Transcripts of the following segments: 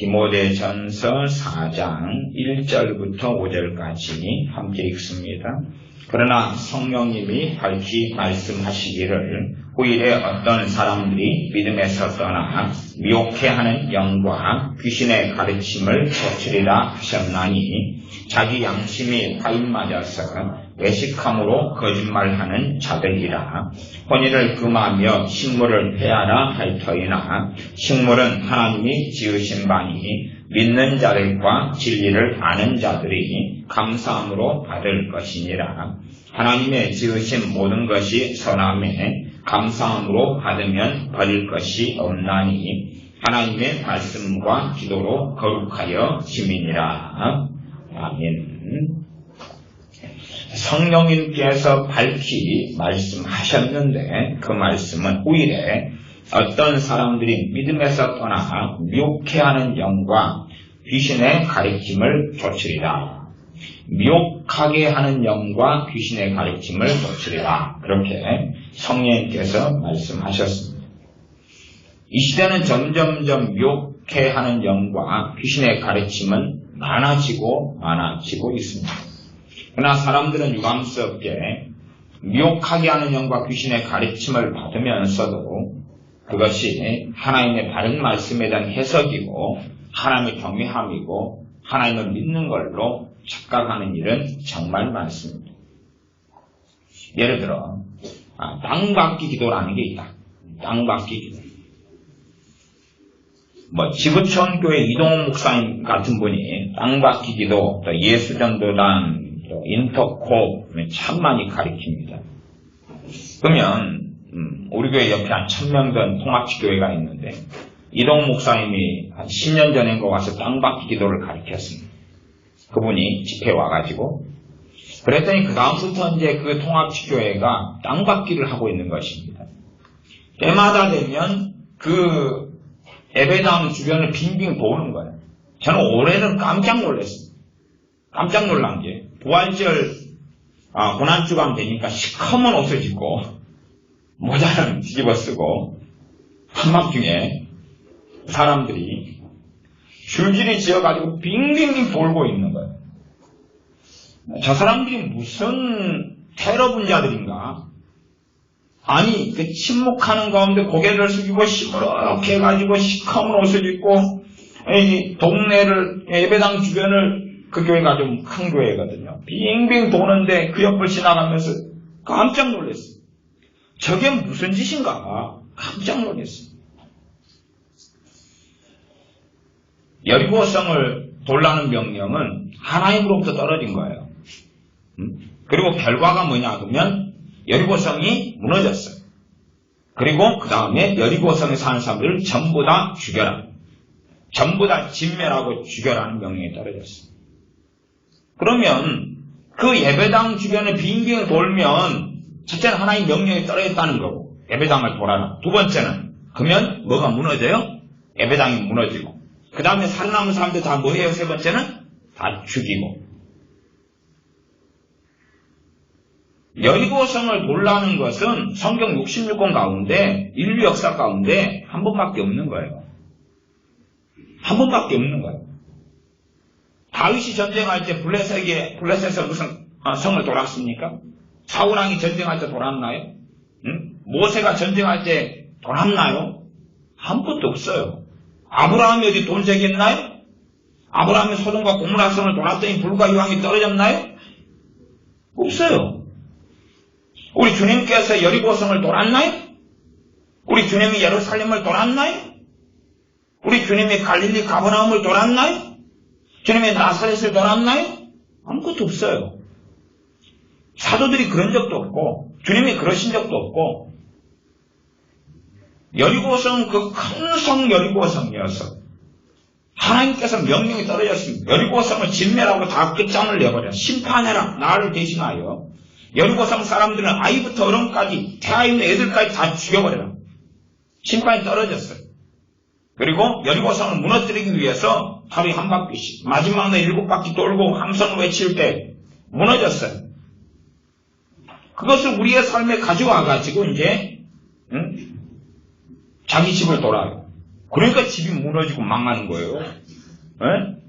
디모데전서 4장 1절부터 5절까지 함께 읽습니다. 그러나 성령님이 밝히 말씀하시기를 후일에 어떤 사람들이 믿음에서 떠나 미혹해하는 영과 귀신의 가르침을 쫓으리라 하셨나니 자기 양심이 화인맞아서 외식함으로 거짓말하는 자들이라. 혼인을 금하며 식물을 폐하라 할 터이나 식물은 하나님이 지으신 바니 믿는 자들과 진리를 아는 자들이 감사함으로 받을 것이니라. 하나님의 지으신 모든 것이 선함에 감사함으로 받으면 버릴 것이 없나니 하나님의 말씀과 기도로 거룩하여 지민이라. 아멘. 성령님께서 밝히 말씀하셨는데 그 말씀은 후일에 어떤 사람들이 믿음에서 떠나 미혹해하는 영과 귀신의 가르침을 쫓으리라. 미혹하게 하는 영과 귀신의 가르침을 쫓으리라. 그렇게 성령님께서 말씀하셨습니다. 이 시대는 점점점 미혹해하는 영과 귀신의 가르침은 많아지고 있습니다. 그러나 사람들은 유감스럽게 미혹하게 하는 영과 귀신의 가르침을 받으면서도 그것이 하나님의 바른 말씀에 대한 해석이고 하나님의 경외함이고 하나님을 믿는 걸로 착각하는 일은 정말 많습니다. 예를 들어 땅받기 기도라는 게 있다. 땅받기 기도. 지구촌교회 이동훈 목사님 같은 분이 땅받기 기도, 또 예수전도단, 또 인터코 참 많이 가르칩니다. 그러면 우리 교회 옆에 한 1000명 된 통합지교회가 있는데 이동훈 목사님이 한 10년 전인가 와서 땅받기 기도를 가르쳤습니다. 그분이 집회 와가지고 그랬더니 그 다음부터 이제 그 통합지교회가 땅받기를 하고 있는 것입니다. 때마다 되면 그 예배당 주변을 빙빙 도는 거예요. 저는 올해는 깜짝 놀랐습니다. 깜짝 놀란 게 부활절 고난주간 되니까 시커먼 옷을 입고 모자는 뒤집어 쓰고 한밤중에 사람들이 줄줄이 지어가지고 빙빙빙 돌고 있는 거예요. 저 사람들이 무슨 테러 분자들인가? 아니, 그 침묵하는 가운데 고개를 숙이고 시무룩해 해가지고 시커먼 옷을 입고 이 동네를 예배당 주변을 그 교회가 좀 큰 교회거든요. 빙빙 도는데 그 옆을 지나가면서 깜짝 놀랐어요. 저게 무슨 짓인가? 깜짝 놀랐어요. 여리고성을 돌라는 명령은 하나님으로부터 떨어진 거예요. 그리고 결과가 뭐냐 그러면 여리고성이 무너졌어요. 그리고 그 다음에 여리고성에 사는 사람들을 전부 다 죽여라. 전부 다 진멸하고 죽여라는 명령이 떨어졌어요. 그러면 그 예배당 주변에 빙빙 돌면 첫째는 하나님 명령이 떨어졌다는 거고 예배당을 돌아라. 두 번째는 그러면 뭐가 무너져요? 예배당이 무너지고 그 다음에 살아남은 사람들 다 뭐예요? 세 번째는 다 죽이고. 여리고성을 돌라는 것은 성경 66권 가운데 인류 역사 가운데 한 번밖에 없는 거예요. 한 번밖에 없는 거예요. 다윗이 전쟁할 때 블레셋에서 무슨 성을 돌았습니까? 사울왕이 전쟁할 때 돌았나요? 모세가 전쟁할 때 돌았나요? 한 번도 없어요. 아브라함이 어디 돈 세겠나요? 아브라함이 소돔과 고모라 성을 돌았더니 불과 이왕이 떨어졌나요? 없어요. 우리 주님께서 여리고성을 돌았나요? 우리 주님이 예루살렘을 돌았나요? 우리 주님이 갈릴리 가버나움을 돌았나요? 주님이 나사렛을 돌았나요? 아무것도 없어요. 사도들이 그런 적도 없고 주님이 그러신 적도 없고 여리고성은 그 큰 성 여리고성이어서 하나님께서 명령이 떨어졌습니다. 여리고성을 진멸하고 다 끝장을 내버려 심판해라 나를 대신하여 여리고성 사람들은 아이부터 어른까지 태아 있는 애들까지 다 죽여버려라. 심판이 떨어졌어요. 그리고 여리고성을 무너뜨리기 위해서 하루에 한 바퀴씩 마지막 날 7바퀴 돌고 함성을 외칠 때 무너졌어요. 그것을 우리의 삶에 가져와가지고 이제 자기 집을 돌아요. 그러니까 집이 무너지고 망하는 거예요. 에?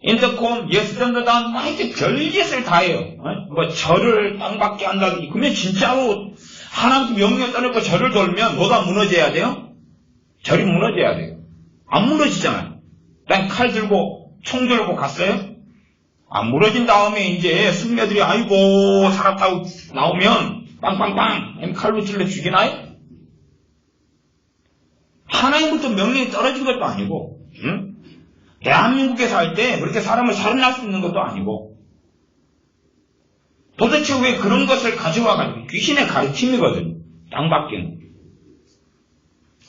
인터콤, 예수전도단, 막 이렇게 별짓을 다 해요. 뭐 절을 땅밖에 한다든지. 그러면 진짜로 하나님 명령 떠놓고 절을 돌면 뭐가 무너져야 돼요? 절이 무너져야 돼요. 안 무너지잖아요. 난 칼 들고 총 들고 갔어요? 안 무너진 다음에 이제 승려들이 아이고 살았다고 나오면 빵빵빵 칼로 찔러 죽이나요? 하나님부터 명령이 떨어진 것도 아니고, 응? 대한민국에 살 때 그렇게 사람을 살인할 수 있는 것도 아니고, 도대체 왜 그런 것을 가져와가지고 귀신의 가르침이거든요. 땅밖에는.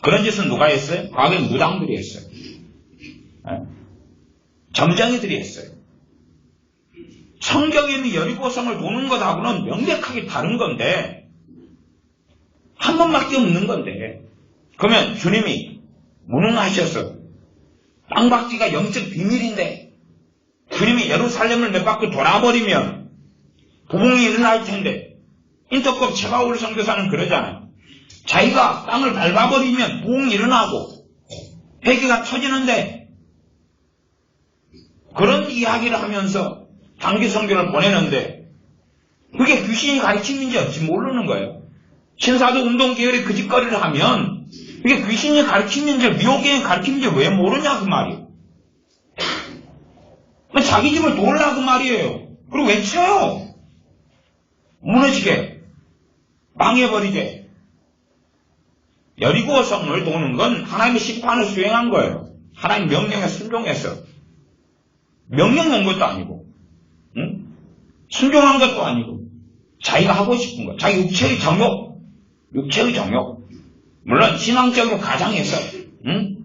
그런 짓은 누가 했어요? 과거에 무당들이 했어요. 점쟁이들이 했어요. 성경에 있는 여리고성을 도는 것하고는 명백하게 다른 건데, 한 번밖에 없는 건데, 그러면 주님이 무능하셔서 땅박기가 영적 비밀인데 주님이 예루살렘을 몇 바퀴 돌아버리면 부흥이 일어날 텐데, 인터컵 최바울 선교사는 그러잖아요. 자기가 땅을 밟아버리면 부흥이 일어나고 회개가 터지는데, 그런 이야기를 하면서 단기 선교를 보내는데 그게 귀신이 가르침인지 어찌 모르는 거예요. 신사도 운동 계열의 그 짓거리를 하면 이게 귀신이 가르침인지 미혹의 가르침인지 왜 모르냐 그 말이에요. 자기 집을 도우려 그 말이에요. 그리고 외쳐요. 무너지게, 망해버리게. 여리고성을 도는 건 하나님의 심판을 수행한 거예요. 하나님 명령에 순종해서. 명령 온 것도 아니고, 응? 순종한 것도 아니고, 자기가 하고 싶은 거, 자기 육체의 정욕, 물론 신앙적으로 가장해서, 응?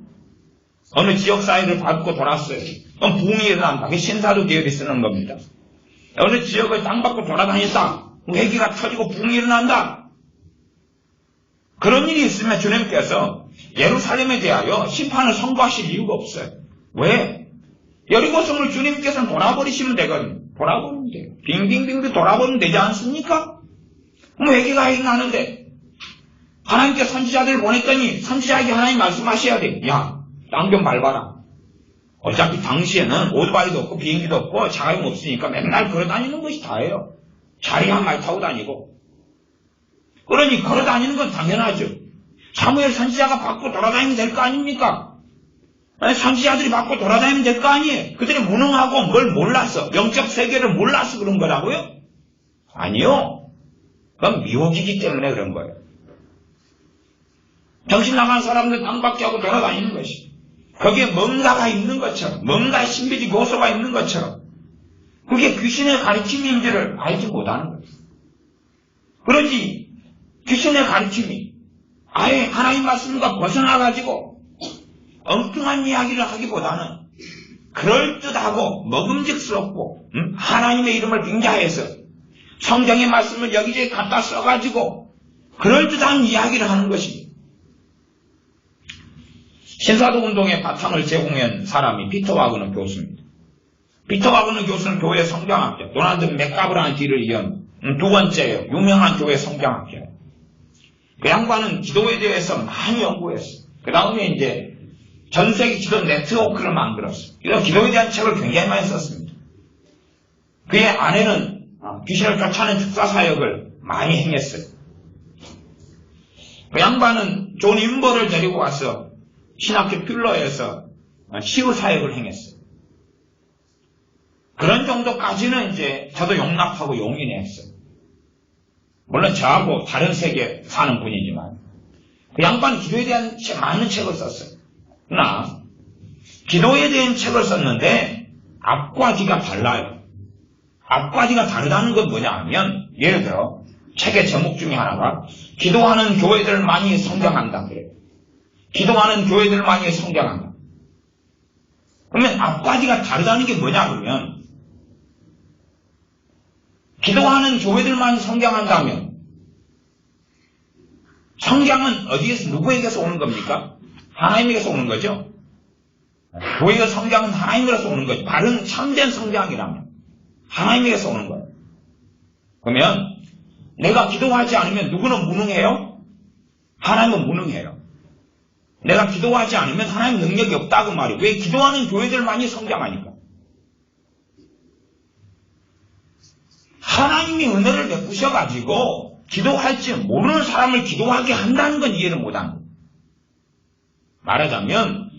어느 지역사회를 밟고 돌았어요. 그럼 부흥이 일어난다. 그게 신사도 계열이 쓰는 겁니다. 어느 지역을 땅 밟고 돌아다녔다. 회개가 터지고 부흥이 일어난다. 그런 일이 있으면 주님께서 예루살렘에 대하여 심판을 선고하실 이유가 없어요. 왜? 여리고성을 주님께서는 돌아버리시면 되거든요. 돌아버리면 돼요. 빙빙빙빙 돌아버리면 되지 않습니까? 회개가 일어나는데 하나님께 선지자들을 보냈더니 선지자에게 하나님 말씀하셔야 돼. 야, 땅 좀 밟아라. 어차피 당시에는 오토바이도 없고 비행기도 없고 자가용 없으니까 맨날 걸어다니는 것이 다예요. 자리한 말 타고 다니고. 그러니 걸어다니는 건 당연하죠. 사무엘 선지자가 받고 돌아다니면 될 거 아닙니까? 선지자들이 받고 돌아다니면 될 거 아니에요. 그들이 무능하고 뭘 몰라서, 영적 세계를 몰라서 그런 거라고요? 아니요. 그건 미혹이기 때문에 그런 거예요. 정신 나간 사람들 땅밖에 하고 돌아다니는 것이, 거기에 뭔가가 있는 것처럼, 뭔가 신비적 요소가 있는 것처럼, 그게 귀신의 가르침인지를 알지 못하는 거예요. 그러지 귀신의 가르침이 아예 하나님 말씀과 벗어나가지고 엉뚱한 이야기를 하기보다는 그럴듯하고 먹음직스럽고, 하나님의 이름을 빙자해서 성경의 말씀을 여기저기 갖다 써가지고 그럴듯한 이야기를 하는 것입니다. 신사도 운동의 바탕을 제공한 사람이 피터 와그너 교수입니다. 피터 와그너 교수는 교회 성경학자, 도널드 맥가브라는 뒤를 이은 두 번째예요. 유명한 교회 성경학자예요. 그 양반은 기도에 대해서 많이 연구했어요. 그 다음에 이제 전 세계 기도 네트워크를 만들었어요. 이런 기도에 대한 책을 굉장히 많이 썼습니다. 그의 아내는 귀신을 쫓아내는 축사 사역을 많이 행했어요. 그 양반은 존 임버를 데리고 와서 신학교 필러에서 치유 사역을 행했어요. 그런 정도까지는 이제 저도 용납하고 용인했어요. 물론 저하고 다른 세계에 사는 분이지만 그 양반은 기도에 대한 많은 책을 썼어요. 그러나 기도에 대한 책을 썼는데 앞과 뒤가 달라요. 앞과 뒤가 다르다는 건 뭐냐 하면, 예를 들어 책의 제목 중에 하나가 기도하는 교회들 많이 성장한다 그래요. 기도하는 교회들 많이 성장한다. 그러면 앞과 뒤가 다르다는 게 뭐냐 그러면, 기도하는 교회들 많이 성장한다면 성장은 어디에서, 누구에게서 오는 겁니까? 하나님에게서 오는 거죠. 교회의 성장은 하나님에게서 오는 거죠. 바른 참된 성장이라면 하나님에게서 오는 거예요. 그러면 내가 기도하지 않으면 누구는 무능해요? 하나님은 무능해요. 내가 기도하지 않으면 하나님 능력이 없다고 말이에요. 왜? 기도하는 교회들만이 성장하니까. 하나님이 은혜를 베푸셔가지고 기도할 줄 모르는 사람을 기도하게 한다는 건 이해를 못하는 거예요. 말하자면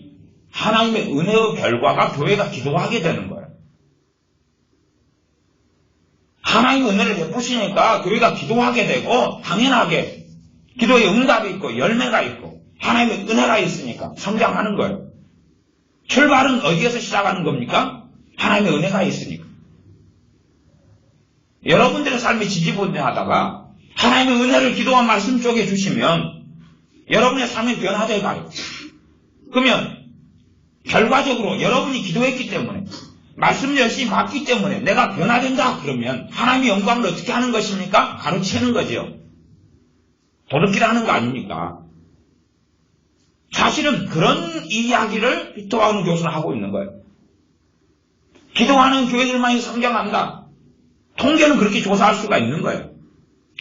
하나님의 은혜의 결과가 교회가 기도하게 되는 거예요. 하나님의 은혜를 베푸시니까 교회가 기도하게 되고 당연하게 기도에 응답이 있고 열매가 있고 하나님의 은혜가 있으니까 성장하는 거예요. 출발은 어디에서 시작하는 겁니까? 하나님의 은혜가 있으니까. 여러분들의 삶이 지지부진하다가 하나님의 은혜를 기도와 말씀 쪽에 주시면 여러분의 삶이 변화되어 가요. 그러면 결과적으로 여러분이 기도했기 때문에 말씀 열심히 받기 때문에 내가 변화된다 그러면 하나님의 영광을 어떻게 하는 것입니까? 가로채는 거죠. 도둑질하는 거 아닙니까? 사실은 그런 이야기를 피터와는 교수는 하고 있는 거예요. 기도하는 교회들만이 성장한다. 통계는 그렇게 조사할 수가 있는 거예요.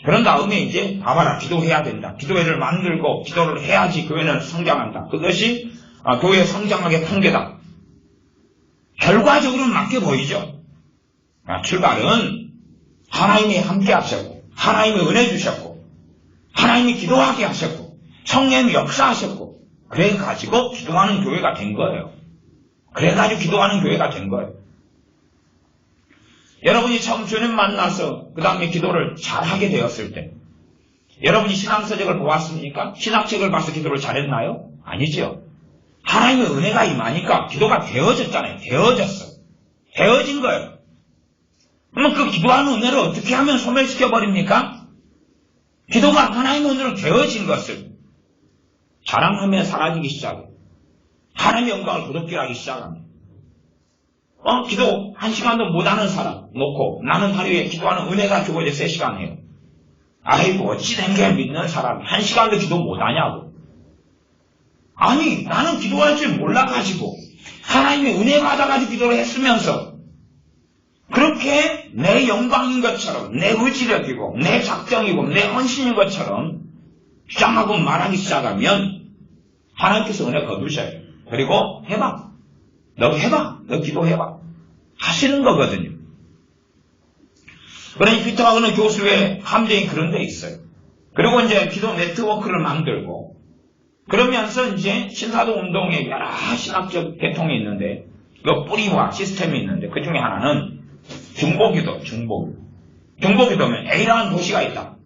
그런 다음에 이제 봐봐라, 기도해야 된다. 기도회를 만들고 기도를 해야지 교회는 성장한다. 그것이 교회 성장학의 통계다. 결과적으로는 맞게 보이죠. 출발은 하나님이 함께 하셨고 하나님이 은혜 주셨고 하나님이 기도하게 하셨고 성령님이 역사하셨고 그래가지고 기도하는 교회가 된 거예요. 그래가지고 기도하는 교회가 된 거예요. 여러분이 처음 주님 만나서 그 다음에 기도를 잘하게 되었을 때 여러분이 신앙서적을 보았습니까? 신학책을 봐서 기도를 잘했나요? 아니죠. 하나님의 은혜가 임하니까 기도가 되어졌잖아요. 되어진 거예요. 그러면 그 기도하는 은혜를 어떻게 하면 소멸시켜버립니까? 기도가 하나님의 은혜로 되어진 것을 자랑하며 사라지기 시작해요. 하나님의 영광을 도둑질하기 시작합니다. 기도 1시간도 못하는 사람 놓고 나는 하루에 기도하는 은혜가 주어져 3시간 해요. 아이고 어찌 된 게 믿는 사람이 1시간도 기도 못하냐고. 아니 나는 기도할 줄 몰라가지고 하나님의 은혜 받아가지고 기도를 했으면서 그렇게 내 영광인 것처럼 내 의지력이고 내 작정이고 내 헌신인 것처럼 주장하고 말하기 시작하면 하나님께서 은혜 거두셔요. 그리고 해봐. 너 기도해봐. 하시는 거거든요. 그러니 피터하고는 교수의 함정이 그런 데 있어요. 그리고 이제 기도 네트워크를 만들고 그러면서 이제 신사도 운동의 여러 신학적 계통이 있는데 그 뿌리와 시스템이 있는데 그 중에 하나는 중보기도면 A라는 도시가 있다.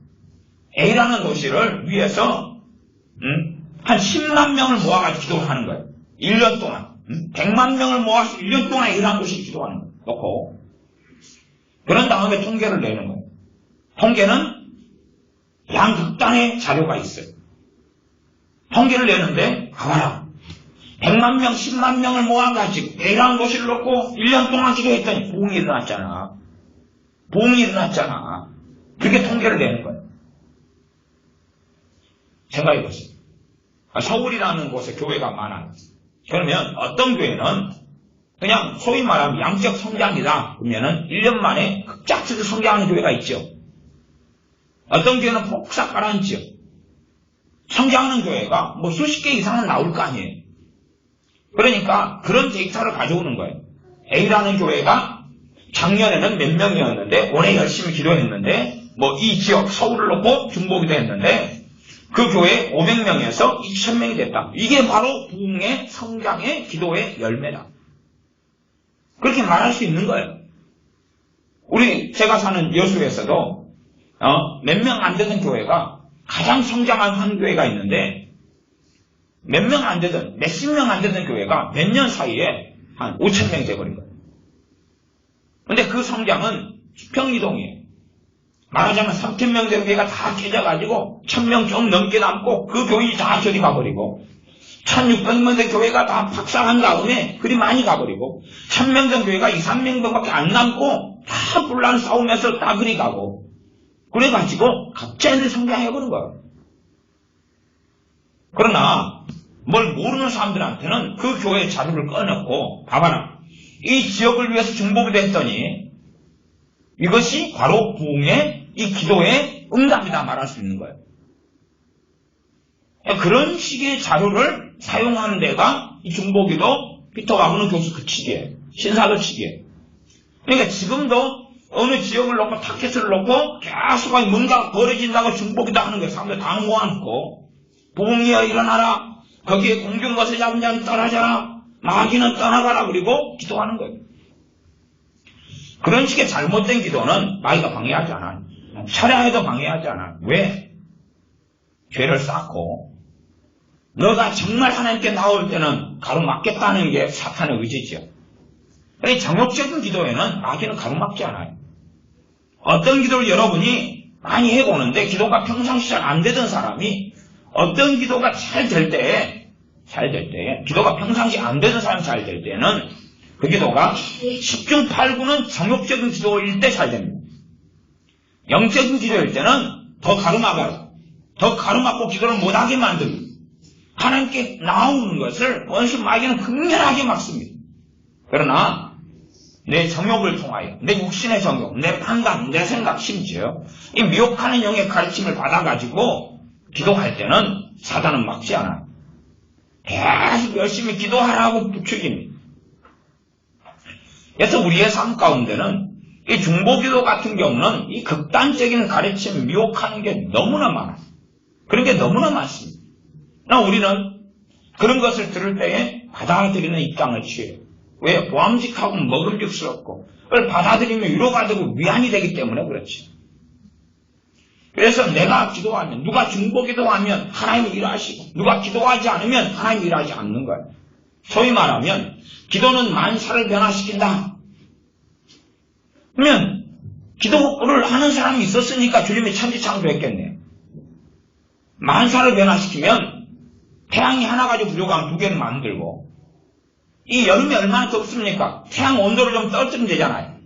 A라는 도시를 위해서 한 10만 명을 모아가지고 기도를 하는 거예요. 1년 동안. 100만 명을 모아서 1년 동안 A라는 도시를 기도하는 거예요. 놓고 그런 다음에 통계를 내는 거예요. 통계는 양극단의 자료가 있어요. 통계를 내는데 봐봐라. 100만 명, 10만 명을 모아가지고 A라는 도시를 놓고 1년 동안 기도했더니 부흥이 일어났잖아. 그렇게 통계를 내는 거예요. 생각해보세요. 서울이라는 곳에 교회가 많아요. 그러면 어떤 교회는 그냥 소위 말하면 양적 성장이다. 그러면은 1년 만에 급작스럽게 성장하는 교회가 있죠. 어떤 교회는 폭삭 가라앉죠. 성장하는 교회가 뭐 수십 개 이상은 나올 거 아니에요. 그러니까 그런 데이터를 가져오는 거예요. A라는 교회가 작년에는 몇 명이었는데 올해 열심히 기도했는데 뭐 이 지역 서울을 놓고 중보기도 했는데 그 교회 500명에서 2000명이 됐다. 이게 바로 부흥의 성장의 기도의 열매다. 그렇게 말할 수 있는 거예요. 제가 사는 여수에서도 몇 명 안 되는 교회가 가장 성장한 한 교회가 있는데 몇 명 안 되든 몇십 명 안 되는 교회가 몇 년 사이에 한 5,000명이 돼버린 거예요. 근데 그 성장은 수평이동이에요. 말하자면 3,000명 된 교회가 다 깨져가지고 1,000명 좀 넘게 남고 그 교인이 다 저리 가버리고 1,600명 된 교회가 다 박살한 다음에 그리 많이 가버리고 1,000명 된 교회가 2, 3명밖에 안 남고 다 분란 싸우면서 다 그리 가고 그래가지고 갑자기 성장해버린 거예요. 그러나 뭘 모르는 사람들한테는 그 교회의 자료를 꺼내놓고 봐봐라. 이 지역을 위해서 중보기도 했더니 이것이 바로 부흥의 이 기도의 응답이다 말할 수 있는 거예요. 그런 식의 자료를 사용하는 데가 이 중보기도 피터가고는 교수 그치기예요. 신사도 치기예요. 그러니까 지금도 어느 지역을 놓고 타켓을 놓고 계속 뭔가 벌어진다고 중보기도 하는 거예요. 사람들 다 모아놓고 부흥이여 일어나라. 거기에 공중 것을 잡은 자는 떠나자라. 마귀는 떠나가라. 그리고 기도하는 거예요. 그런 식의 잘못된 기도는 마귀가 방해하지 않아요. 철야해도 방해하지 않아요. 왜? 죄를 쌓고 너가 정말 하나님께 나올 때는 가로막겠다는 게 사탄의 의지죠. 정욕적인 기도에는 마귀는 가로막지 않아요. 어떤 기도를 여러분이 많이 해보는데 기도가 평상시 잘 안 되던 사람이 어떤 기도가 잘 될 때에 기도가 평상시 안 되던 사람이 잘 될 때는 그 기도가 10중 8구는 정욕적인 기도일 때 잘 됩니다. 영적인 기도일 때는 더 가로막아요. 더 가로막고 기도를 못하게 만듭니다. 하나님께 나오는 것을 원수 마귀는 극렬하게 막습니다. 그러나 내 정욕을 통하여 내 육신의 정욕, 내 판단, 내 생각, 심지어 이 미혹하는 영의 가르침을 받아가지고 기도할 때는 사단은 막지 않아요. 계속 열심히 기도하라고 부추깁니다. 그래서 우리의 삶 가운데는 이 중보기도 같은 경우는 이 극단적인 가르침, 미혹하는 게 너무나 많아요. 그런 게 너무나 많습니다. 그러나 우리는 그런 것을 들을 때에 받아들이는 입장을 취해요. 왜? 보암직하고 먹음직스럽고 그걸 받아들이면 위로가 되고 위안이 되기 때문에 그렇지. 그래서 내가 기도하면, 누가 중보기도하면 하나님이 일하시고 누가 기도하지 않으면 하나님이 일하지 않는 거예요. 소위 말하면 기도는 만사를 변화시킨다. 그러면 기도를 하는 사람이 있었으니까 주님이 천지창조했겠네요. 만사를 변화시키면 태양이 하나 가지고 부족하면 두 개를 만들고 이 여름이 얼마나 덥습니까? 태양 온도를 좀 떨어뜨리면 되잖아요.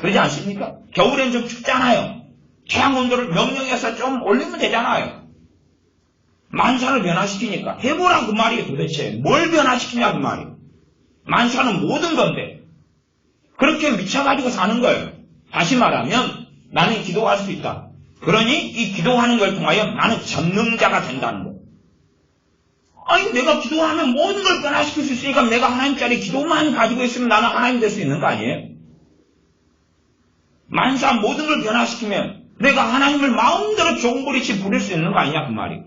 그러지 않습니까? 겨울엔 좀 춥잖아요. 태양 온도를 명령해서 좀 올리면 되잖아요. 만사를 변화시키니까 해보라 그 말이에요. 도대체 뭘 변화시키냐 그 말이에요. 만사는 모든 건데 그렇게 미쳐가지고 사는 거예요. 다시 말하면 나는 기도할 수 있다. 그러니 이 기도하는 걸 통하여 나는 전능자가 된다는 거예요. 아니 내가 기도하면 모든 걸 변화시킬 수 있으니까 내가 하나님짜리 기도만 가지고 있으면 나는 하나님 될 수 있는 거 아니에요? 만사 모든 걸 변화시키면 내가 하나님을 마음대로 종부리치 부릴 수 있는 거 아니냐 그 말이에요.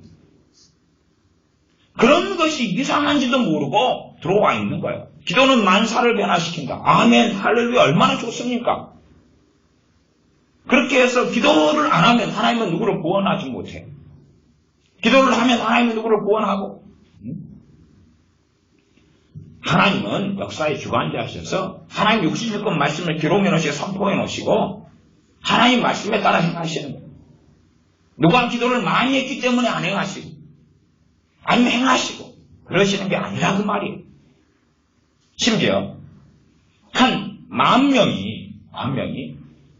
그런 것이 이상한지도 모르고 들어와 있는 거예요. 기도는 만사를 변화시킨다. 아멘 할렐루야 얼마나 좋습니까? 그렇게 해서 기도를 안 하면 하나님은 누구를 구원하지 못해요. 기도를 하면 하나님은 누구를 구원하고 하나님은 역사의 주관자셔서 하나님 66권 말씀을 기록해 놓으시고 선포해 놓으시고 하나님 말씀에 따라 행하시는 거예요. 누가 기도를 많이 했기 때문에 안 행하시고 아니면 행하시고 그러시는 게 아니라 그 말이에요. 심지어 한 10,000명이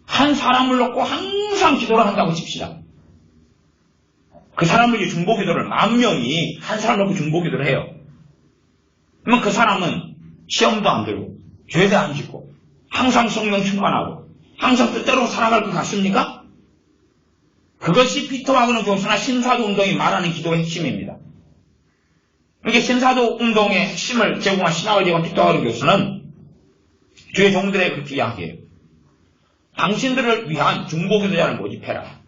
한 사람을 놓고 항상 기도를 한다고 칩시다. 그 사람을 중보기도를 10,000명이 한 사람을 놓고 중보기도를 해요. 그러면 그 사람은 시험도 안 들고 죄도 안 짓고 항상 성령 충만하고 항상 뜻대로 살아갈 것 같습니까? 그것이 피터와그너 교수나 신사도 운동이 말하는 기도의 핵심입니다. 이게 신사도 운동의 핵심을 제공한 신학을 제공한 피터와그너 교수는 주의 종들에게 그렇게 이야기해요. 당신들을 위한 중보기도자를 모집해라.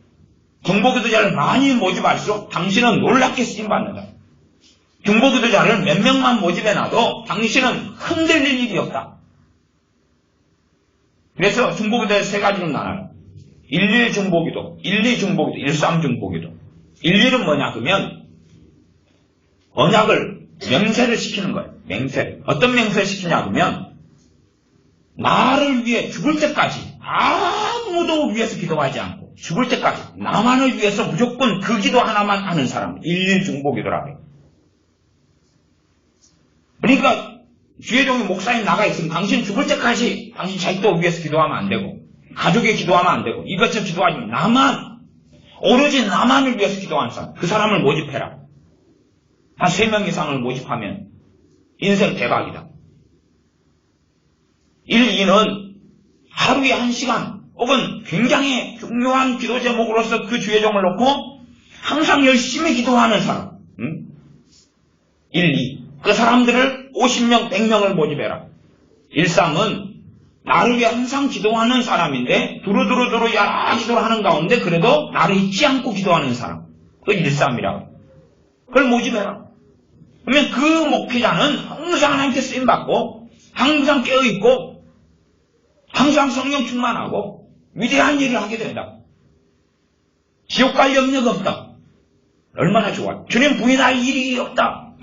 중보기도자를 많이 모집할수록 당신은 놀랍게 쓰임받는다. 중보기도자를 몇 명만 모집해놔도 당신은 흔들릴 일이 없다. 그래서 중보기도에 세 가지로 나눠요. 1 중보기도, 2 중보기도, 1 중보기도. 1은 뭐냐 그러면 언약을 맹세를 시키는 거예요. 맹세. 어떤 맹세를 시키냐 그러면 나를 위해 죽을 때까지 아무도 위해서 기도하지 않고 죽을 때까지 나만을 위해서 무조건 그 기도 하나만 하는 사람 1 중보기도라고 해요. 그러니까 주의 종이 목사님 나가 있으면 당신 죽을 때까지 당신 자식도 위해서 기도하면 안 되고 가족에 기도하면 안 되고 이것저것 기도하지 나만 오로지 나만을 위해서 기도하는 사람 그 사람을 모집해라. 한 3명 이상을 모집하면 인생 대박이다. 1, 2는 하루에 1시간 혹은 굉장히 중요한 기도 제목으로서 그 주의 종을 놓고 항상 열심히 기도하는 사람. 1, 2. 그 사람들을 50명, 100명을 모집해라. 1, 3은 나를 위해 항상 기도하는 사람인데 두루두루 여러 기도를 하는 가운데 그래도 나를 잊지 않고 기도하는 사람. 그 1, 3이라고. 그걸 모집해라. 그러면 그 목회자는 항상 하나님께 쓰임받고 항상 깨어있고 항상 성령 충만하고 위대한 일을 하게 된다. 지옥 갈 염려가 없다. 얼마나 좋아. 주님 부인할 일이 없다.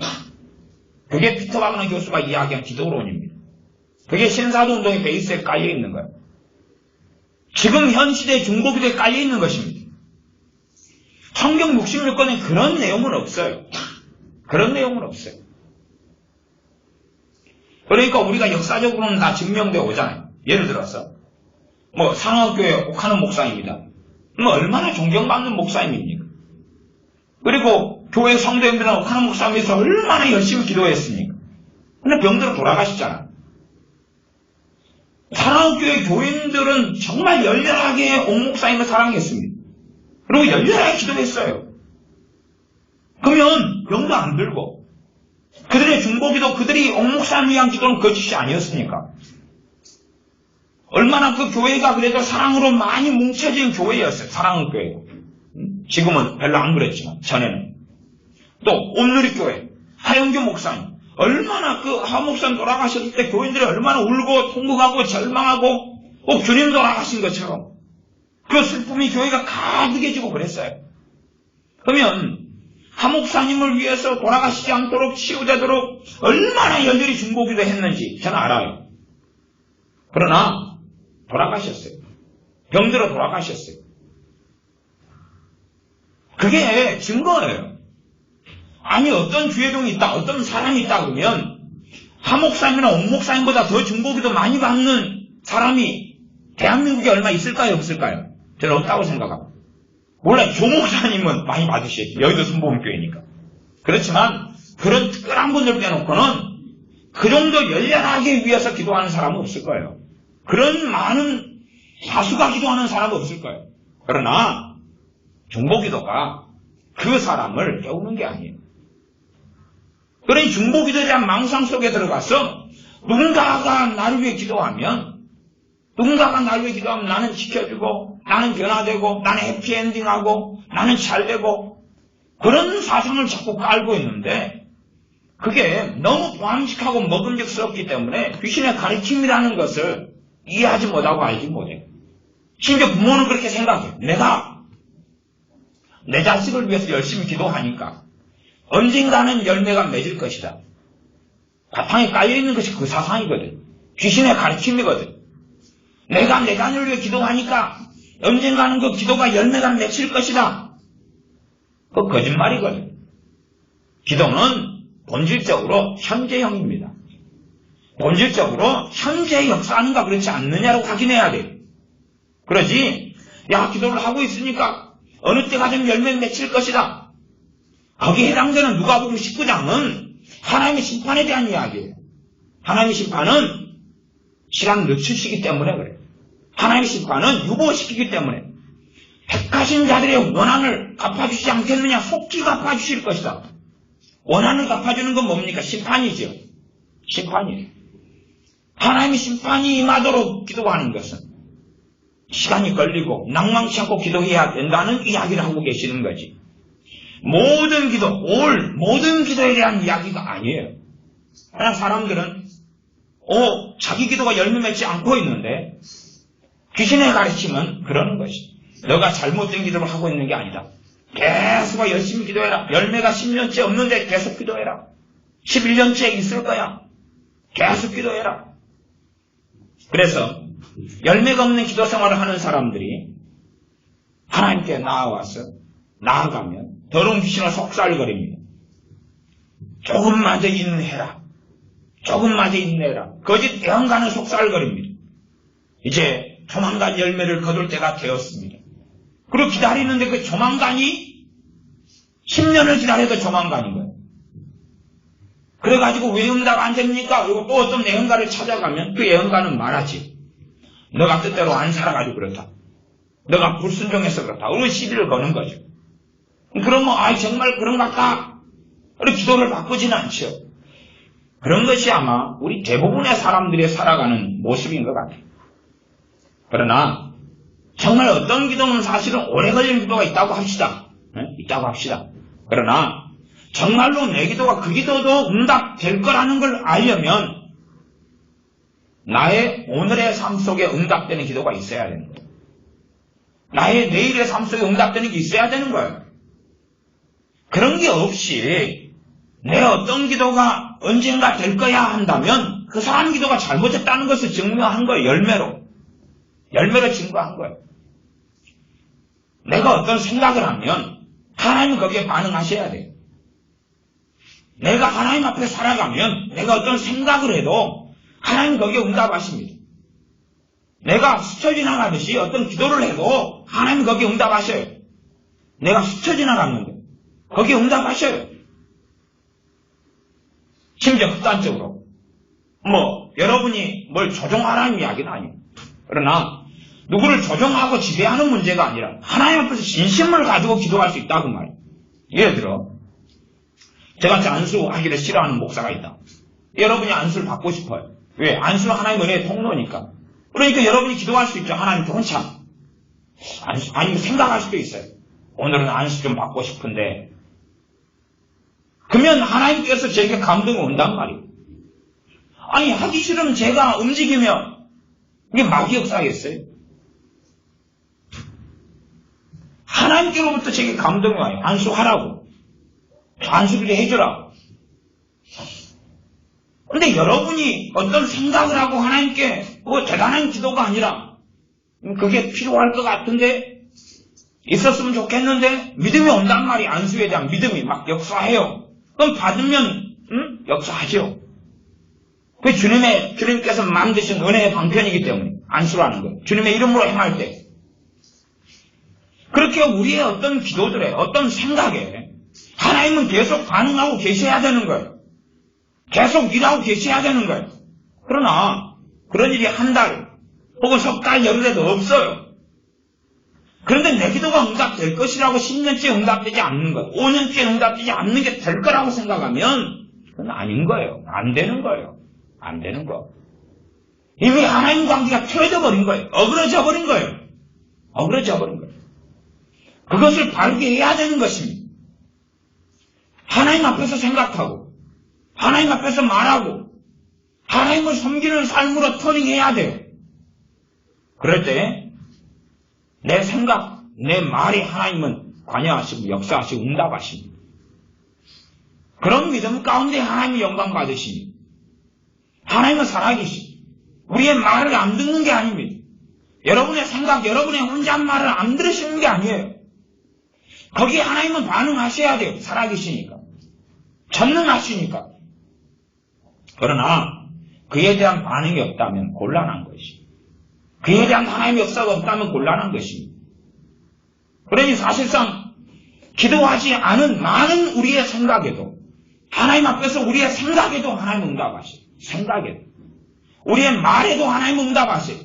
그게 피터 바그너 교수가 이야기한 기도론입니다. 그게 신사도운동의 베이스에 깔려있는 거예요. 지금 현 시대의 중보기도에 깔려있는 것입니다. 성경 66권에 그런 내용은 없어요. 그런 내용은 없어요. 그러니까 우리가 역사적으로는 다 증명되어 오잖아요. 예를 들어서 상하교회 옥하는 목사입니다. 얼마나 존경받는 목사님입니까? 그리고 교회 성도님들은 옥하는 목사님에서 얼마나 열심히 기도했습니까? 근데 병들어 돌아가시잖아. 사랑교회 교인들은 정말 열렬하게 옥 목사님을 사랑했습니다. 그리고 열렬하게 기도했어요. 그러면 병도 안 들고 그들의 중보기도 그들이 옥 목사님을 위한 기도는 거짓이 아니었습니까? 얼마나 그 교회가 그래도 사랑으로 많이 뭉쳐진 교회였어요. 사랑의 교회. 지금은 별로 안 그랬지만 전에는. 또 온누리교회 하영규 목사님 얼마나 그 하 목사님 돌아가셨을 때 교인들이 얼마나 울고 통곡하고 절망하고 꼭 주님 돌아가신 것처럼 그 슬픔이 교회가 가득해지고 그랬어요. 그러면 하 목사님을 위해서 돌아가시지 않도록 치유되도록 얼마나 열렬히 중보기도 했는지 저는 알아요. 그러나 돌아가셨어요. 병들어 돌아가셨어요. 그게 증거예요. 아니 어떤 주회종이 있다, 어떤 사람이 있다 그러면 하 목사님이나 옥 목사님보다 더 중보기도 많이 받는 사람이 대한민국에 얼마 있을까요, 없을까요? 저는 없다고 생각합니다. 물론 조 목사님은 많이 받으시겠죠. 여의도 순복음교회니까. 그렇지만 그런 특별한 분들 빼놓고는 그 정도 열렬하게 위해서 기도하는 사람은 없을 거예요. 그런 많은 다수가 기도하는 사람은 없을 거예요. 그러나 중보기도가 그 사람을 깨우는 게 아니에요. 그러니 중보기도에 대한 망상 속에 들어가서 누군가가 나를 위해 기도하면 나는 지켜주고 나는 변화되고 나는 해피엔딩하고 나는 잘되고 그런 사상을 자꾸 깔고 있는데 그게 너무 보암직하고 먹음직스럽기 때문에 귀신의 가르침이라는 것을 이해하지 못하고 알지 못해요. 심지어 부모는 그렇게 생각해요. 내가 내 자식을 위해서 열심히 기도하니까 언젠가는 열매가 맺을 것이다. 바탕에 깔려있는 것이 그 사상이거든. 귀신의 가르침이거든. 내가 내 자녀를 위해 기도하니까 언젠가는 그 기도가 열매가 맺힐 것이다. 그 거짓말이거든. 기도는 본질적으로 현재형입니다. 본질적으로 현재 역사하는가 그렇지 않느냐로 확인해야 돼요. 그러지 기도를 하고 있으니까 어느 때가 되면 열매 맺힐 것이다. 거기에 해당되는 누가복음 19장은 하나님의 심판에 대한 이야기예요. 하나님의 심판은 시간 늦추시기 때문에 그래요. 하나님의 심판은 유보시키기 때문에 택하신 자들의 원한을 갚아주시지 않겠느냐. 속히 갚아주실 것이다. 원한을 갚아주는 건 뭡니까? 심판이죠. 심판이에요. 하나님의 심판이 임하도록 기도하는 것은 시간이 걸리고 낭망치 않고 기도해야 된다는 이야기를 하고 계시는 거지. 모든 기도, 모든 기도에 대한 이야기가 아니에요. 그러나 사람들은 자기 기도가 열매 맺지 않고 있는데 귀신의 가르침은 그러는 것이 너가 잘못된 기도를 하고 있는 게 아니다. 계속 열심히 기도해라. 열매가 10년째 없는데 계속 기도해라. 11년째 있을 거야. 계속 기도해라. 그래서 열매가 없는 기도 생활을 하는 사람들이 하나님께 나아가면 더러운 귀신을 속살거립니다. 조금만 더 인내해라. 조금만 더 인내해라. 거짓 애언가는 속살거립니다. 이제 조만간 열매를 거둘 때가 되었습니다. 그리고 기다리는데 그 조만간이 10년을 기다려도 조만간인 거예요. 그래가지고 왜 응답 안 됩니까? 그리고 또 어떤 애언가를 찾아가면 그 애언가는 말하지. 너가 뜻대로 안 살아가지고 그렇다. 너가 불순종해서 그렇다. 그리고 시비를 거는 거죠. 그러면 정말 그런 것 같다. 우리 기도를 바꾸지는 않죠. 그런 것이 아마 우리 대부분의 사람들이 살아가는 모습인 것 같아요. 그러나 정말 어떤 기도는 사실은 오래 걸리는 기도가 있다고 합시다. 있다고 합시다. 그러나 정말로 내 기도가 그 기도도 응답될 거라는 걸 알려면 나의 오늘의 삶 속에 응답되는 기도가 있어야 되는 거예요. 나의 내일의 삶 속에 응답되는 게 있어야 되는 거예요. 그런 게 없이 내 어떤 기도가 언젠가 될 거야 한다면 그 사람 기도가 잘못했다는 것을 증명한 거예요. 열매로 증거한 거예요. 내가 어떤 생각을 하면 하나님은 거기에 반응하셔야 돼요. 내가 하나님 앞에 살아가면 내가 어떤 생각을 해도 하나님은 거기에 응답하십니다. 내가 스쳐 지나가듯이 어떤 기도를 해도 하나님은 거기에 응답하셔요. 내가 스쳐 지나갔는데 거기에 응답하셔요. 심지어 극단적으로 여러분이 뭘 조종하라는 이야기는 아니에요. 그러나 누구를 조종하고 지배하는 문제가 아니라 하나님 앞에서 진심을 가지고 기도할 수 있다고 말이에요. 예를 들어 제가 안수하기를 싫어하는 목사가 있다. 여러분이 안수를 받고 싶어요. 왜? 안수는 하나님 은혜의 통로니까. 그러니까 여러분이 기도할 수 있죠. 하나님 괜찮. 아니면 생각할 수도 있어요. 오늘은 안수 좀 받고 싶은데. 그러면 하나님께서 제게 감동이 온단 말이에요. 아니 하기 싫으면 제가 움직이면 이게 마귀 역사겠어요? 하나님께로부터 제게 감동이 와요. 안수하라고. 안수를 해주라고. 그런데 여러분이 어떤 생각을 하고 하나님께 대단한 기도가 아니라 그게 필요할 것 같은데 있었으면 좋겠는데 믿음이 온단 말이 안수에 대한 믿음이 막 역사해요. 그럼 받으면 역사하죠. 그 주님께서 만드신 은혜의 방편이기 때문에 안수라는 거예요. 주님의 이름으로 행할 때. 그렇게 우리의 어떤 기도들에 어떤 생각에 하나님은 계속 반응하고 계셔야 되는 거예요. 계속 일하고 계셔야 되는 거예요. 그러나 그런 일이 한 달 혹은 석 달 열흘에도 없어요. 그런데 내 기도가 응답될 것이라고 10년째 응답되지 않는 것, 5년째 응답되지 않는 게 될 거라고 생각하면 그건 아닌 거예요. 안 되는 거예요. 안 되는 거. 이미 하나님 관계가 틀어져 버린 거예요. 어그러져 버린 거예요. 어그러져 버린 거예요. 그것을 바르게 해야 되는 것입니다. 하나님 앞에서 생각하고 하나님 앞에서 말하고 하나님을 섬기는 삶으로 터닝해야 돼요. 그럴 때 내 생각, 내 말이 하나님은 관여하시고 역사하시고 응답하십니다. 그런 믿음 가운데 하나님이 영광 받으시니 하나님은 살아계시니 우리의 말을 안 듣는 게 아닙니다. 여러분의 생각, 여러분의 혼잣말을 안 들으시는 게 아니에요. 거기에 하나님은 반응하셔야 돼요. 살아계시니까. 전능하시니까. 그러나 그에 대한 반응이 없다면 곤란한 것이. 그에 대한 하나님의 역사가 없다면 곤란한 것입니다. 그러니 사실상 기도하지 않은 많은 우리의 생각에도 하나님 앞에서 우리의 생각에도 하나님 응답하세요. 생각에도. 우리의 말에도 하나님 응답하세요.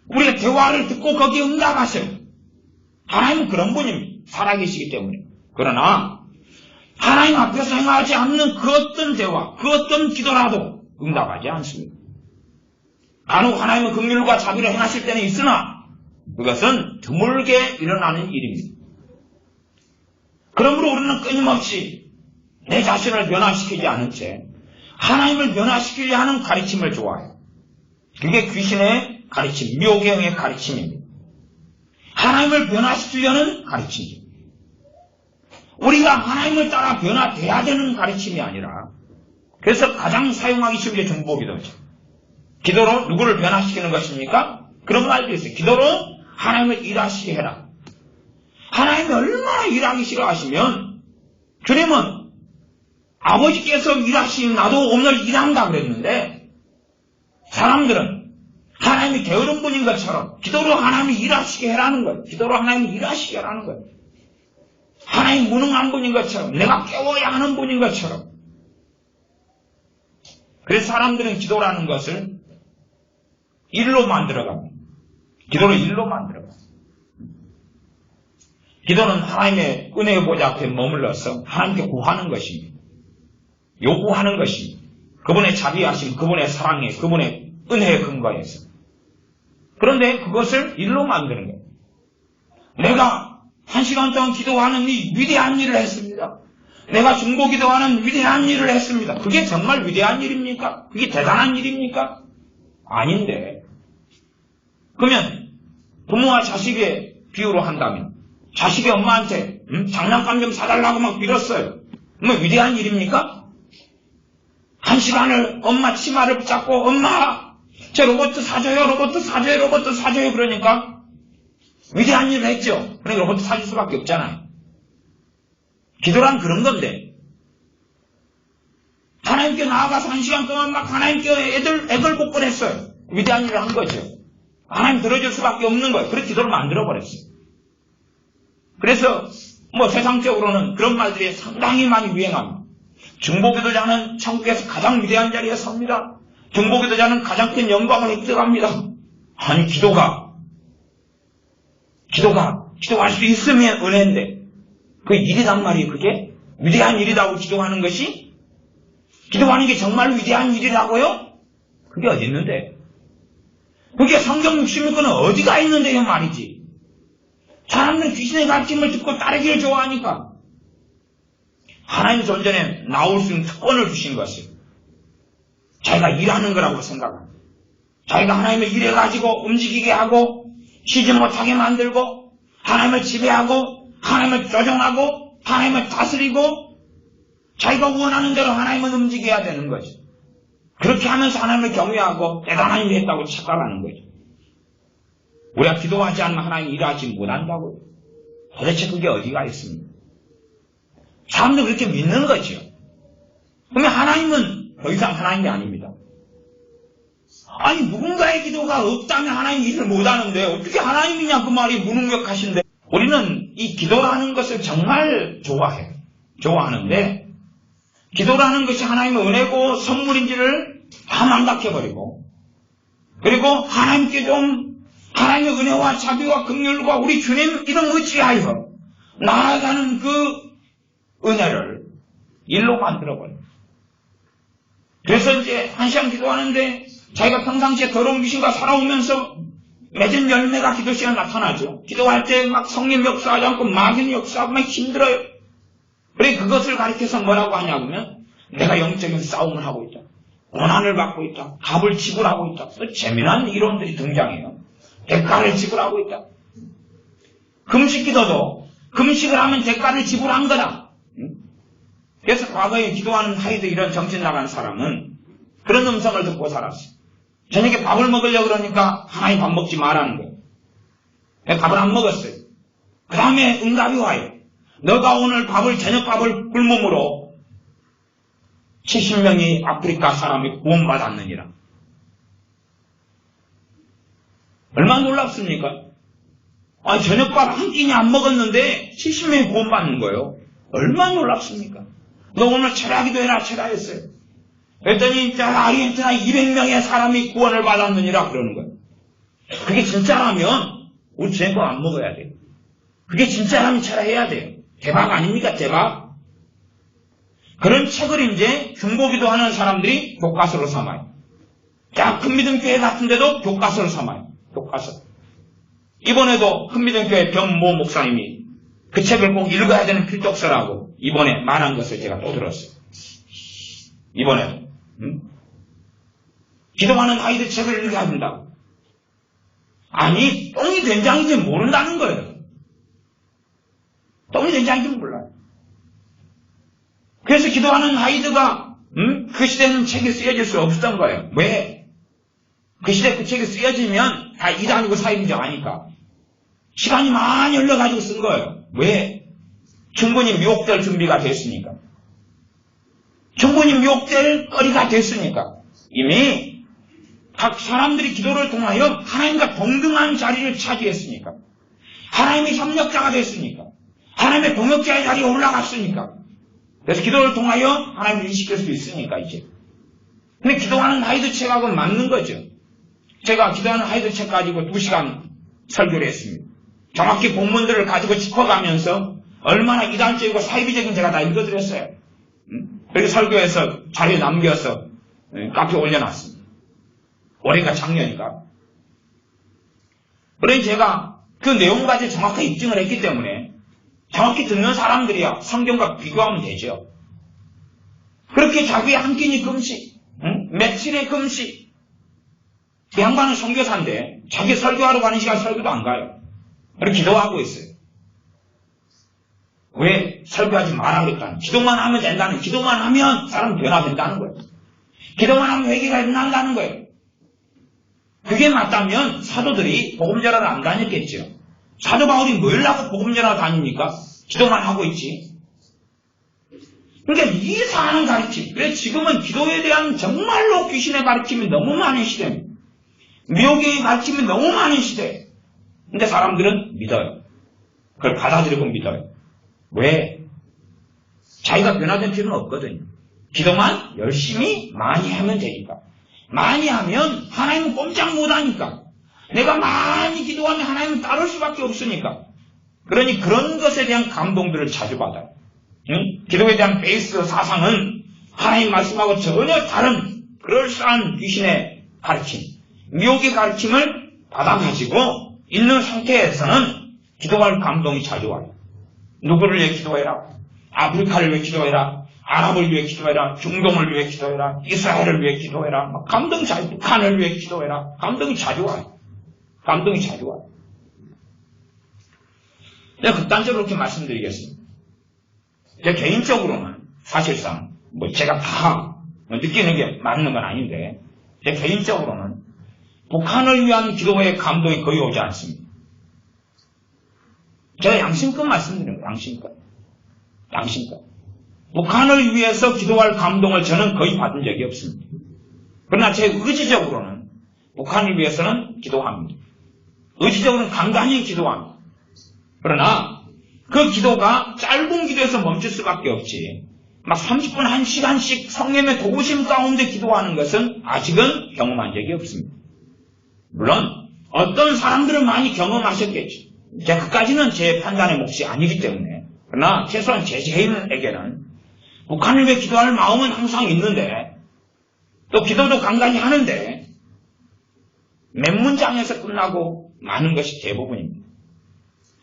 우리의 대화를 듣고 거기에 응답하세요. 하나님은 그런 분입니다. 살아계시기 때문에. 그러나 하나님 앞에서 행하지 않는 그 어떤 대화, 그 어떤 기도라도 응답하지 않습니다. 간혹 하나님은 긍휼과 자비를 행하실 때는 있으나 그것은 드물게 일어나는 일입니다. 그러므로 우리는 끊임없이 내 자신을 변화시키지 않은 채 하나님을 변화시키려 하는 가르침을 좋아해요. 그게 귀신의 가르침, 묘경의 가르침입니다. 하나님을 변화시키려는 가르침이죠. 우리가 하나님을 따라 변화돼야 되는 가르침이 아니라 그래서 가장 사용하기 쉬운 게 중보기도죠. 기도로 누구를 변화시키는 것입니까? 그런 걸 알고 있어요. 기도로 하나님을 일하시게 해라. 하나님이 얼마나 일하기 싫어하시면 주님은 아버지께서 일하시니 나도 오늘 일한다 그랬는데 사람들은 하나님이 게으른 분인 것처럼 기도로 하나님이 일하시게 해라는 거예요. 기도로 하나님이 일하시게 하라는 거예요. 하나님이 무능한 분인 것처럼 내가 깨워야 하는 분인 것처럼 그래서 사람들은 기도라는 것을 일로 만들어갑니다. 기도를 일로 만들어갑니다. 기도는 하나님의 은혜의 보좌 앞에 머물러서 하나님께 구하는 것입니다. 요구하는 것입니다. 그분의 자비하심, 그분의 사랑에, 그분의 은혜에 근거해서. 그런데 그것을 일로 만드는 거예요. 내가 1시간 동안 기도하는 이 위대한 일을 했습니다. 내가 중보기도하는 위대한 일을 했습니다. 그게 정말 위대한 일입니까? 그게 대단한 일입니까? 아닌데. 그러면 부모와 자식의 비유로 한다면 자식이 엄마한테 장난감 좀 사달라고 막 빌었어요. 뭐 위대한 일입니까? 1시간을 엄마 치마를 붙잡고 엄마 저 로봇 사줘요, 로봇 사줘요, 로봇 사줘요 그러니까 위대한 일을 했죠. 그러니까 로봇 사줄 수밖에 없잖아요. 기도란 그런 건데 하나님께 나아가서 1시간 동안 막 하나님께 애걸복걸했어요. 위대한 일을 한 거죠. 하나님 들어줄 수밖에 없는 거예요. 그래서 기도를 만들어버렸어요. 그래서 뭐 세상적으로는 그런 말들이 상당히 많이 유행합니다. 중보기도자는 천국에서 가장 위대한 자리에 섭니다. 중보기도자는 가장 큰 영광을 획득합니다. 아니 기도할 수 있으면 은혜인데 그 일이란 말이에요. 그게 위대한 일이라고 기도하는 것이 기도하는 게 정말 위대한 일이라고요? 그게 어디 있는데? 그게 성경 66권은 어디가 있는데요 말이지. 사람들은 귀신의 가르침을 듣고 따르기를 좋아하니까 하나님 존전에 나올 수 있는 특권을 주신 것이에요. 자기가 일하는 거라고 생각합니다. 자기가 하나님의 일해 가지고 움직이게 하고 쉬지 못하게 만들고 하나님을 지배하고 하나님을 조정하고 하나님을 다스리고 자기가 원하는 대로 하나님을 움직여야 되는 거죠. 그렇게 하면서 하나님을 경외하고 대단한 일을 했다고 착각하는 거죠. 우리가 기도하지 않으면 하나님 일하지 못한다고요. 도대체 그게 어디가 있습니까? 사람들 그렇게 믿는 거죠. 그러면 하나님은 더 이상 하나님이 아닙니다. 아니 누군가의 기도가 없다면 하나님 일을 못하는데 어떻게 하나님이냐 그 말이 무능력하신데 우리는 이 기도라는 것을 정말 좋아해요. 좋아하는데 기도라는 것이 하나님의 은혜고 선물인지를 다 망각해버리고 그리고 하나님께 좀 하나님의 은혜와 자비와 긍휼과 우리 주님 이름 의지하여 나아가는 그 은혜를 일로 만들어버려요. 그래서 이제 1시간 기도하는데 자기가 평상시에 더러운 귀신과 살아오면서 맺은 열매가 기도 시간에 나타나죠. 기도할 때 막 성령 역사하지 않고 마귀는 역사하고 막 힘들어요. 그래 그것을 가리켜서 뭐라고 하냐면 내가 영적인 싸움을 하고 있다. 고난을 받고 있다. 값을 지불하고 있다. 재미난 이론들이 등장해요. 대가를 지불하고 있다. 금식 기도도 금식을 하면 대가를 지불한 거다. 그래서 과거에 기도하는 하이드 이런 정신 나간 사람은 그런 음성을 듣고 살았어요. 저녁에 밥을 먹으려고 그러니까 하나님 밥 먹지 말라는 거예요. 밥을 안 먹었어요. 그 다음에 응답이 와요. 너가 오늘 저녁 밥을 굶음으로 70명이 아프리카 사람이 구원받았느니라. 얼마나 놀랍습니까? 아니 저녁밥 한 끼니 안 먹었는데 70명이 구원받는 거예요. 얼마나 놀랍습니까? 너 오늘 철야기도 해라 철야했어요. 그랬더니 아르헨티나 200명의 사람이 구원을 받았느니라 그러는 거예요. 그게 진짜라면 우리 저녁밥 안 먹어야 돼요. 그게 진짜라면 철야해야 돼요. 대박 아닙니까? 대박. 그런 책을 이제 중보기도 하는 사람들이 교과서로 삼아요. 자, 큰 믿음 교회 같은데도 교과서로 삼아요. 교과서. 이번에도 큰 믿음 교회 변모 목사님이 그 책을 꼭 읽어야 되는 필독서라고 이번에 말한 것을 제가 또 들었어요. 이번에도. 기도하는 아이들 책을 읽어야 된다고. 아니, 똥이 된장인지 모른다는 거예요. 똥이 된장인지 몰라요. 그래서 기도하는 아이들가 그 시대는 책이 쓰여질 수 없었던 거예요. 왜? 그 시대 그 책이 쓰여지면 다 일 아니고 사입인지 아니까. 시간이 많이 흘러가지고 쓴 거예요. 왜? 충분히 미혹될 준비가 됐으니까. 충분히 미혹될 거리가 됐으니까. 이미 각 사람들이 기도를 통하여 하나님과 동등한 자리를 차지했으니까. 하나님의 협력자가 됐으니까. 하나님의 동역자의 자리에 올라갔으니까. 그래서 기도를 통하여 하나님을 인식할 수 있으니까 이제. 근데 기도하는 아이들 책하고는 맞는 거죠. 제가 기도하는 아이들 책 가지고 2시간 설교를 했습니다. 정확히 본문들을 가지고 짚어가면서 얼마나 이단적이고 사이비적인 제가 다 읽어드렸어요. 그렇게 설교해서 자료에 남겨서 카페에 올려놨습니다. 올해가 작년이니까. 그러니 제가 그 내용까지 정확하게 입증을 했기 때문에 정확히 듣는 사람들이야 성경과 비교하면 되죠. 그렇게 자기 한 끼니 금식, 며칠의 금식. 그 양반은 선교사인데 자기 설교하러 가는 시간 설교도 안 가요. 그렇게 기도하고 있어요. 왜 설교하지 마라 그랬다는, 기도만 하면 된다는, 기도만 하면 사람 변화된다는 거예요. 기도만 하면 회개가 일어난다는 거예요. 그게 맞다면 사도들이 복음 전하러 안 다녔겠죠. 사도 바울이 뭘 하고 복음 전하러 다닙니까? 기도만 하고 있지. 그러니까 이상한 가르침. 그래서 지금은 기도에 대한 정말로 귀신의 가르침이 너무 많은 시대입니다. 미혹의 가르침이 너무 많은 시대예요. 근데 사람들은 믿어요. 그걸 받아들이고 믿어요. 왜? 자기가 변화된 필요는 없거든요. 기도만 열심히 많이 하면 되니까. 많이 하면 하나님은 꼼짝 못하니까. 내가 많이 기도하면 하나님은 따를 수밖에 없으니까. 그러니 그런 것에 대한 감동들을 자주 받아요. 기도에 대한 베이스 사상은 하나님 말씀하고 전혀 다른 그럴싸한 귀신의 가르침, 미혹의 가르침을 받아가지고 있는 상태에서는 기도할 감동이 자주 와요. 누구를 위해 기도해라? 아프리카를 위해 기도해라. 아랍을 위해 기도해라. 중동을 위해 기도해라. 이스라엘을 위해 기도해라. 감동이 자주, 북한을 위해 기도해라. 감동이 자주 와요. 감동이 자주 와요. 제가 극단적으로 이렇게 말씀드리겠습니다. 제 개인적으로는 사실상 제가 다 느끼는 게 맞는 건 아닌데 제 개인적으로는 북한을 위한 기도의 감동이 거의 오지 않습니다. 제가 양심껏 말씀드립니다. 양심껏. 북한을 위해서 기도할 감동을 저는 거의 받은 적이 없습니다. 그러나 제 의지적으로는 북한을 위해서는 기도합니다. 의지적으로는 간간히 기도합니다. 그러나 그 기도가 짧은 기도에서 멈출 수밖에 없지. 막 30분, 1시간씩 성령의 도우심 가운데 기도하는 것은 아직은 경험한 적이 없습니다. 물론 어떤 사람들은 많이 경험하셨겠죠. 제가 그까지는 제 판단의 몫이 아니기 때문에. 그러나 최소한 제 개인에게는 북한을 위해 기도할 마음은 항상 있는데 또 기도도 간간히 하는데 몇 문장에서 끝나고 마는 것이 대부분입니다.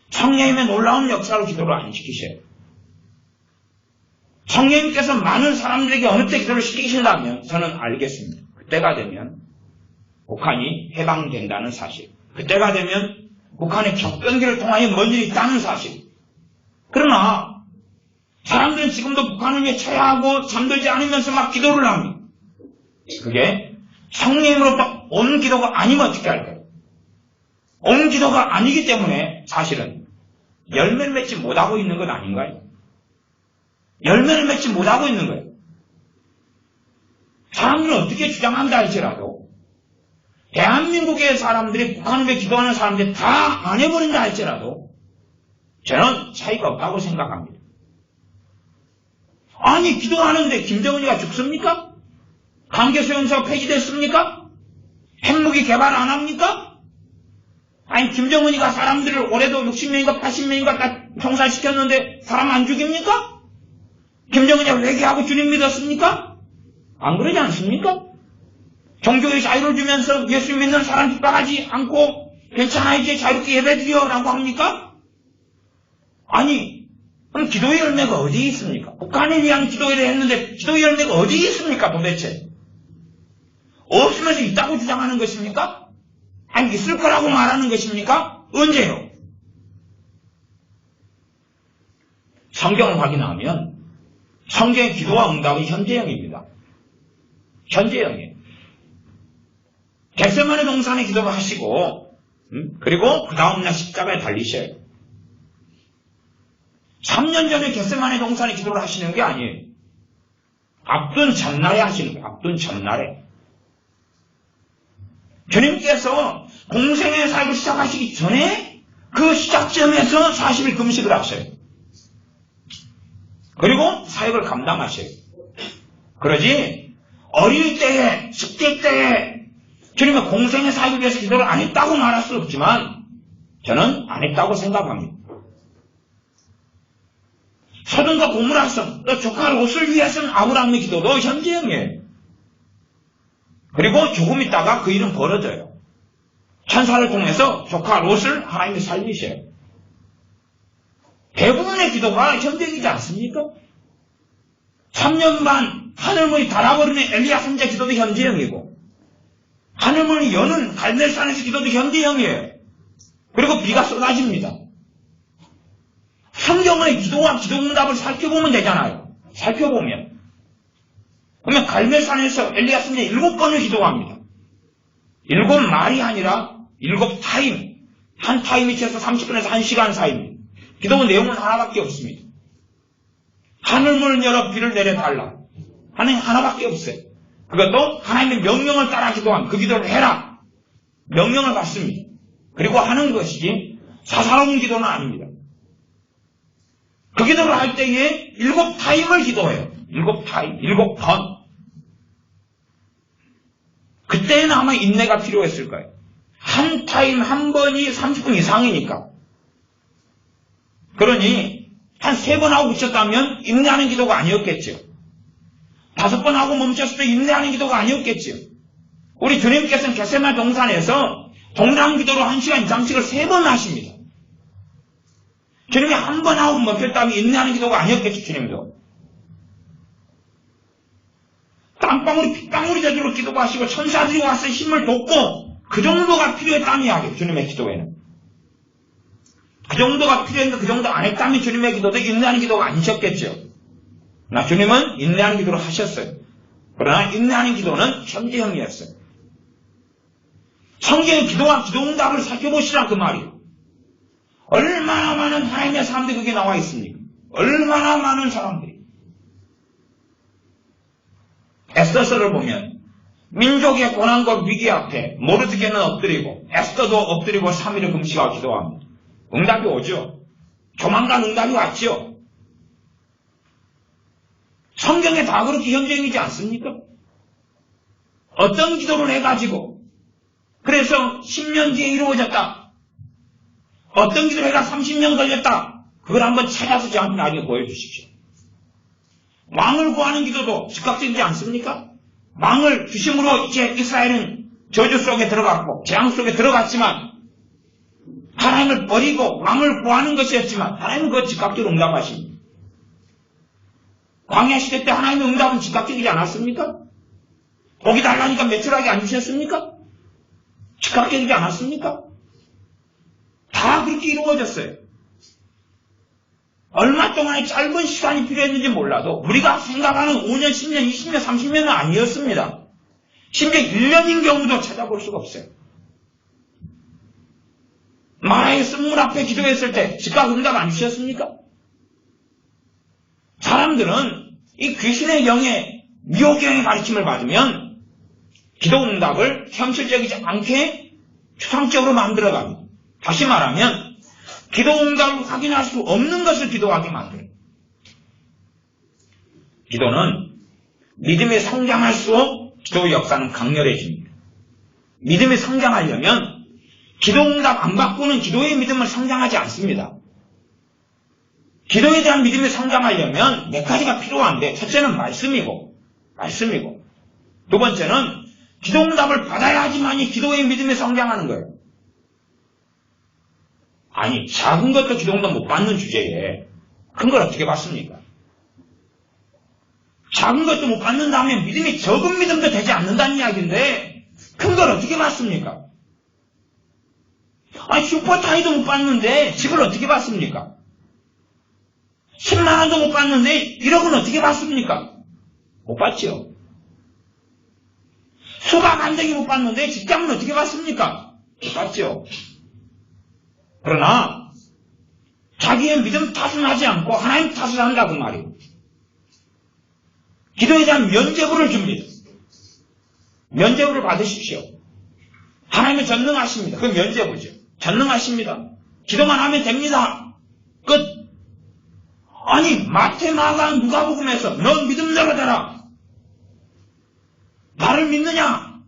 성령님의 놀라운 역사로 기도를 안 시키셔요. 성령님께서 많은 사람들에게 어느 때 기도를 시키신다면 저는 알겠습니다. 그때가 되면 북한이 해방된다는 사실, 그때가 되면 북한의 격변기를 통하여 뭔 일이 있다는 사실. 그러나 사람들은 지금도 북한을 위해 쳐야 하고 잠들지 않으면서 막 기도를 합니다. 그게 성령으로부터 온 기도가 아니면 어떻게 할까요? 온 기도가 아니기 때문에 사실은 열매를 맺지 못하고 있는 건 아닌가요? 열매를 맺지 못하고 있는 거예요. 사람들은 어떻게 주장한다 할지라도 대한민국의 사람들이 북한을 위해 기도하는 사람들이 다 안 해버린다 할지라도 저는 차이가 없다고 생각합니다. 아니 기도하는데 김정은이가 죽습니까? 강제수용소가 폐지됐습니까? 핵무기 개발 안 합니까? 아니 김정은이가 사람들을 올해도 60명인가 80명인가 다 총살시켰는데 사람 안 죽입니까? 김정은이가 회개하고 주님 믿었습니까? 안 그러지 않습니까? 종교의 자유를 주면서 예수 믿는 사람 핍박하지 않고 괜찮아 이제 자유롭게 예배드려 라고 합니까? 아니 그럼 기도의 열매가 어디 있습니까? 북한을 위한 기도를 했는데 기도의 열매가 어디 있습니까 도대체? 없으면서 있다고 주장하는 것입니까? 아니 있을 거라고 말하는 것입니까? 언제요? 성경을 확인하면 성경의 기도와 응답은 현재형입니다. 현재형이에요. 겟세마네 동산에 기도를 하시고 그리고 그 다음날 십자가에 달리셔요. 3년 전에 겟세마네 동산에 기도를 하시는 게 아니에요. 앞둔 전날에 하시는 거예요. 앞둔 전날에. 주님께서 공생의 삶을 시작하시기 전에 그 시작점에서 40일 금식을 하셔요. 그리고 사역을 감당하셔요. 그러지 어릴 때에 10대 때에 주님의 공생의 사역을 위해서 기도를 안 했다고 말할 수 없지만 저는 안 했다고 생각합니다. 소돔과 고모라성, 또 조카 롯을 위해서는 아브라함의 기도도 현재형이에요. 그리고 조금 있다가 그 일은 벌어져요. 천사를 통해서 조카 롯을 하나님이 살리셔요. 대부분의 기도가 현재이지 않습니까? 3년 반 하늘문이 닫아버리는 엘리야 선지자 기도도 현재형이고, 하늘문이 여는 갈멜산에서 기도도 현재형이에요. 그리고 비가 쏟아집니다. 성경의 기도와 기도응답을 살펴보면 되잖아요. 살펴보면. 그러면 갈멜산에서 엘리야 선지자 7번을 기도합니다. 7말이 아니라 7타임. 한 타임이 최소 30분에서 1시간 사이입니다. 기도 내용은 하나밖에 없습니다. 하늘문을 열어 비를 내려달라. 하나님 하나밖에 없어요. 그것도 하나님의 명령을 따라 기도한 그 기도를 해라. 명령을 받습니다. 그리고 하는 것이지 사사로운 기도는 아닙니다. 그 기도를 할 때에 7타임을 기도해요. 7타임, 7번. 그때는 아마 인내가 필요했을 거예요. 한 타임 한 번이 30분 이상이니까. 그러니 한 3번 하고 그쳤다면 인내하는 기도가 아니었겠죠. 5번 하고 멈췄을 때 인내하는 기도가 아니었겠죠. 우리 주님께서는 겟세마네 동산에서 동상 기도로 1시간 이상씩을 3번 하십니다. 주님이 한 번 하고 멈췄다면 인내하는 기도가 아니었겠죠. 주님도. 땀방울이 핏방울이 되도록 기도하시고 천사들이 와서 힘을 돕고 그 정도가 필요했다는 이야기예요. 주님의 기도에는. 그 정도가 필요했는데 그 정도 안 했다면 주님의 기도도 인내하는 기도가 아니셨겠죠. 나 주님은 인내하는 기도를 하셨어요. 그러나 인내하는 기도는 현재형이었어요. 성경의 기도와 기도응답을 살펴보시라 그 말이에요. 얼마나 많은 하나님의 사람들이 그게 나와 있습니까? 얼마나 많은 사람들이. 에스더서를 보면 민족의 고난과 위기 앞에 모르드게는 엎드리고 에스더도 엎드리고 3일을 금식하고 기도합니다. 응답이 오죠. 조만간 응답이 왔죠. 성경에 다 그렇게 현재이지 않습니까? 어떤 기도를 해가지고 그래서 10년 뒤에 이루어졌다. 어떤 기도를 해가 30년 걸렸다. 그걸 한번 찾아서 저한테 나중에 보여주십시오. 왕을 구하는 기도도 즉각적이지 않습니까? 왕을 주심으로 이제 이스라엘은 저주 속에 들어갔고 재앙 속에 들어갔지만 하나님을 버리고 왕을 구하는 것이었지만 하나님은 그거 즉각적으로 응답하십니다. 광야 시대 때 하나님의 응답은 즉각적이지 않았습니까? 복이 달라니까 매출하게 안 주셨습니까? 즉각적이지 않았습니까? 다 그렇게 이루어졌어요. 얼마 동안의 짧은 시간이 필요했는지 몰라도 우리가 생각하는 5년, 10년, 20년, 30년은 아니었습니다. 심지어 1년인 경우도 찾아볼 수가 없어요. 마라의 쓴물 앞에 기도했을 때 즉각 응답 안 주셨습니까? 사람들은 이 귀신의 영의 미혹경의 가르침을 받으면 기도 응답을 현실적이지 않게 추상적으로 만들어갑니다. 다시 말하면 기도 응답을 확인할 수 없는 것을 기도하게 만들어요. 기도는 믿음이 성장할수록 기도의 역사는 강렬해집니다. 믿음이 성장하려면 기도 응답 안 받고는 기도의 믿음을 성장하지 않습니다. 기도에 대한 믿음이 성장하려면 몇 가지가 필요한데 첫째는 말씀이고 두 번째는 기도 응답을 받아야지만이 기도의 믿음이 성장하는 거예요. 아니 작은 것도 기도 응답 못 받는 주제에 큰 걸 어떻게 받습니까? 작은 것도 못 받는다면 믿음이 적은 믿음도 되지 않는다는 이야기인데 큰 걸 어떻게 받습니까? 아니 슈퍼타이도 못 받는데 집을 어떻게 받습니까? 10만 원도 못 받는데 1억은 어떻게 받습니까? 못 받죠. 수박 한 덩이 못 받는데 직장은 어떻게 받습니까? 못 받죠. 그러나 자기의 믿음 탓은 하지 않고 하나님 탓을 한다 그 말이에요. 기도에 대한 면죄부를 줍니다. 면죄부를 받으십시오. 하나님은 전능하십니다. 그게 면죄부죠. 전능하십니다. 기도만 하면 됩니다. 끝. 아니 마태, 마가, 누가복음에서 넌 믿음 내려대라. 나를 믿느냐?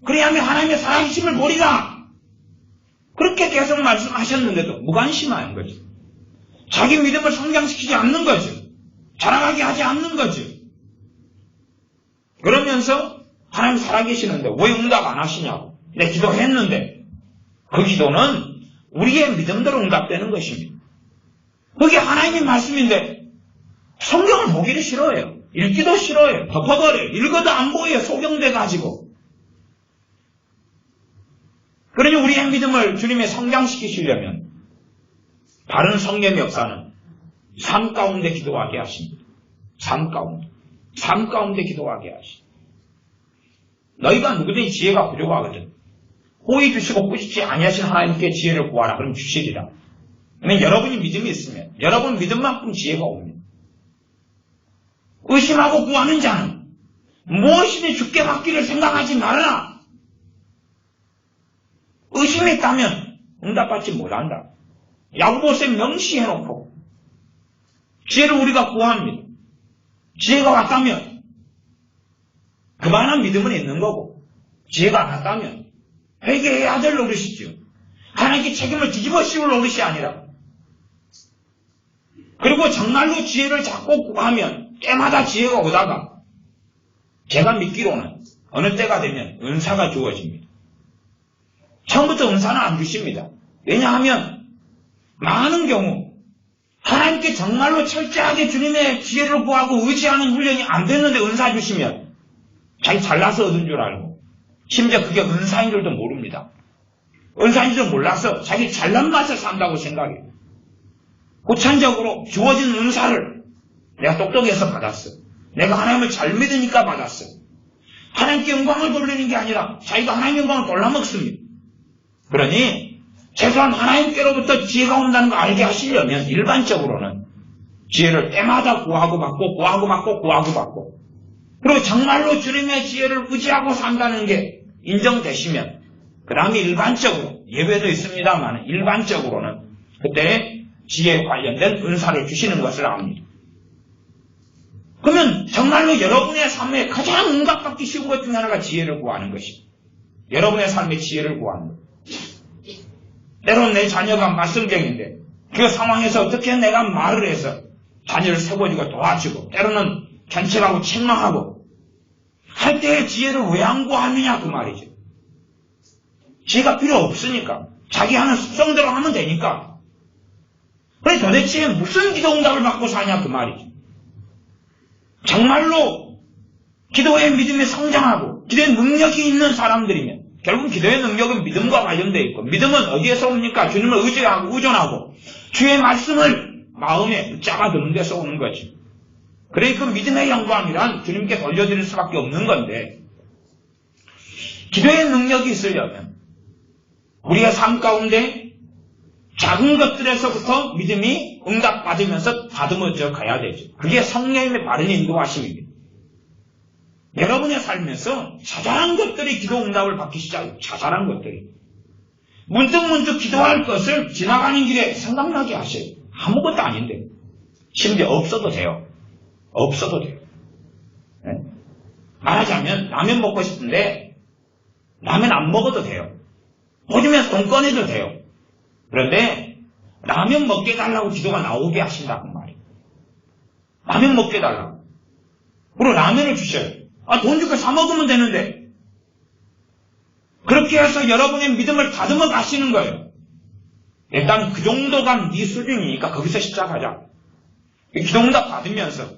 그래야만 하나님의 살아계심을 보리라. 그렇게 계속 말씀하셨는데도 무관심한 거죠. 자기 믿음을 성장시키지 않는 거죠. 자라가게 하지 않는 거죠. 그러면서 하나님 살아계시는데 왜 응답 안 하시냐고. 내 기도했는데 그 기도는 우리의 믿음대로 응답되는 것입니다. 그게 하나님의 말씀인데 성경을 보기를 싫어해요. 읽기도 싫어해요. 덮어버려요. 읽어도 안 보여요. 소경돼가지고. 그러니 우리의 믿음을 주님의 성장시키시려면 바른 성령의 역사는 삶 가운데 기도하게 하십니다. 삶 가운데 기도하게 하십니다. 너희가 누구든지 지혜가 부족하거든 호의 주시고 꾸짖지 아니하신 하나님께 지혜를 구하라. 그럼 주시리라. 그러면 여러분이 믿음이 있으면 여러분 믿음만큼 지혜가 옵니다. 의심하고 구하는 자는 무엇이든 주께 받기를 생각하지 말아라. 의심이 있다면 응답받지 못한다. 야고보서에 명시해놓고 지혜를 우리가 구합니다. 지혜가 왔다면 그만한 믿음은 있는 거고 지혜가 안 왔다면 회개해야 될 노릇이죠. 하나님께 책임을 뒤집어 씌울 노릇이 아니라 그리고 정말로 지혜를 자꾸 구하면 때마다 지혜가 오다가 제가 믿기로는 어느 때가 되면 은사가 주어집니다. 처음부터 은사는 안 주십니다. 왜냐하면 많은 경우 하나님께 정말로 철저하게 주님의 지혜를 구하고 의지하는 훈련이 안 됐는데 은사 주시면 자기 잘나서 얻은 줄 알고 심지어 그게 은사인 줄도 모릅니다. 은사인 줄 몰라서 자기 잘난 맛을 산다고 생각해요. 고찬적으로 주어진 은사를 내가 똑똑해서 받았어. 내가 하나님을 잘 믿으니까 받았어. 하나님께 영광을 돌리는 게 아니라 자기가 하나님의 영광을 돌려먹습니다. 그러니 최소한 하나님께로부터 지혜가 온다는 거 알게 하시려면 일반적으로는 지혜를 때마다 구하고 받고 그리고 정말로 주님의 지혜를 의지하고 산다는 게 인정되시면 그 다음에 일반적으로 예외도 있습니다만 일반적으로는 그때 지혜에 관련된 은사를 주시는 것을 압니다. 그러면 정말로 여러분의 삶에 가장 응답받기 쉬운 것 중에 하나가 지혜를 구하는 것입니다. 여러분의 삶에 지혜를 구하는 것. 때로는 내 자녀가 말썽쟁인데 그 상황에서 어떻게 내가 말을 해서 자녀를 세워주고 도와주고 때로는 견책하고 책망하고 할 때의 지혜를 왜 안 구하느냐 그 말이죠. 지혜가 필요 없으니까 자기 하는 습성대로 하면 되니까. 그래 도대체 무슨 기도 응답을 받고 사냐 그 말이죠. 정말로 기도의 믿음이 성장하고 기도의 능력이 있는 사람들이면 결국 기도의 능력은 믿음과 관련되어 있고 믿음은 어디에서 옵니까? 주님을 의지하고 의존하고 주의 말씀을 마음에 붙잡아 두는 데서 오는 거지. 그래 그 믿음의 영광이란 주님께 돌려드릴 수밖에 없는 건데 기도의 능력이 있으려면 우리의 삶 가운데 작은 것들에서부터 믿음이 응답받으면서 다듬어져 가야 되죠. 그게 성령님의 바른 인도하심입니다. 여러분의 삶에서 자잘한 것들이 기도 응답을 받기 시작해요. 자잘한 것들이. 문득문득 기도할 것을 지나가는 길에 생각나게 하셔요. 아무것도 아닌데. 심지어 없어도 돼요. 없어도 돼요. 네? 말하자면 라면 먹고 싶은데 라면 안 먹어도 돼요. 호주면서 돈 꺼내도 돼요. 그런데 라면 먹게 해달라고 기도가 나오게 하신다는 말이에요. 라면 먹게 해달라고. 그리고 라면을 주셔요. 돈 주고 사 먹으면 되는데. 그렇게 해서 여러분의 믿음을 다듬어 가시는 거예요. 일단 그 정도가 네 수준이니까 거기서 시작하자. 기도응답 받으면서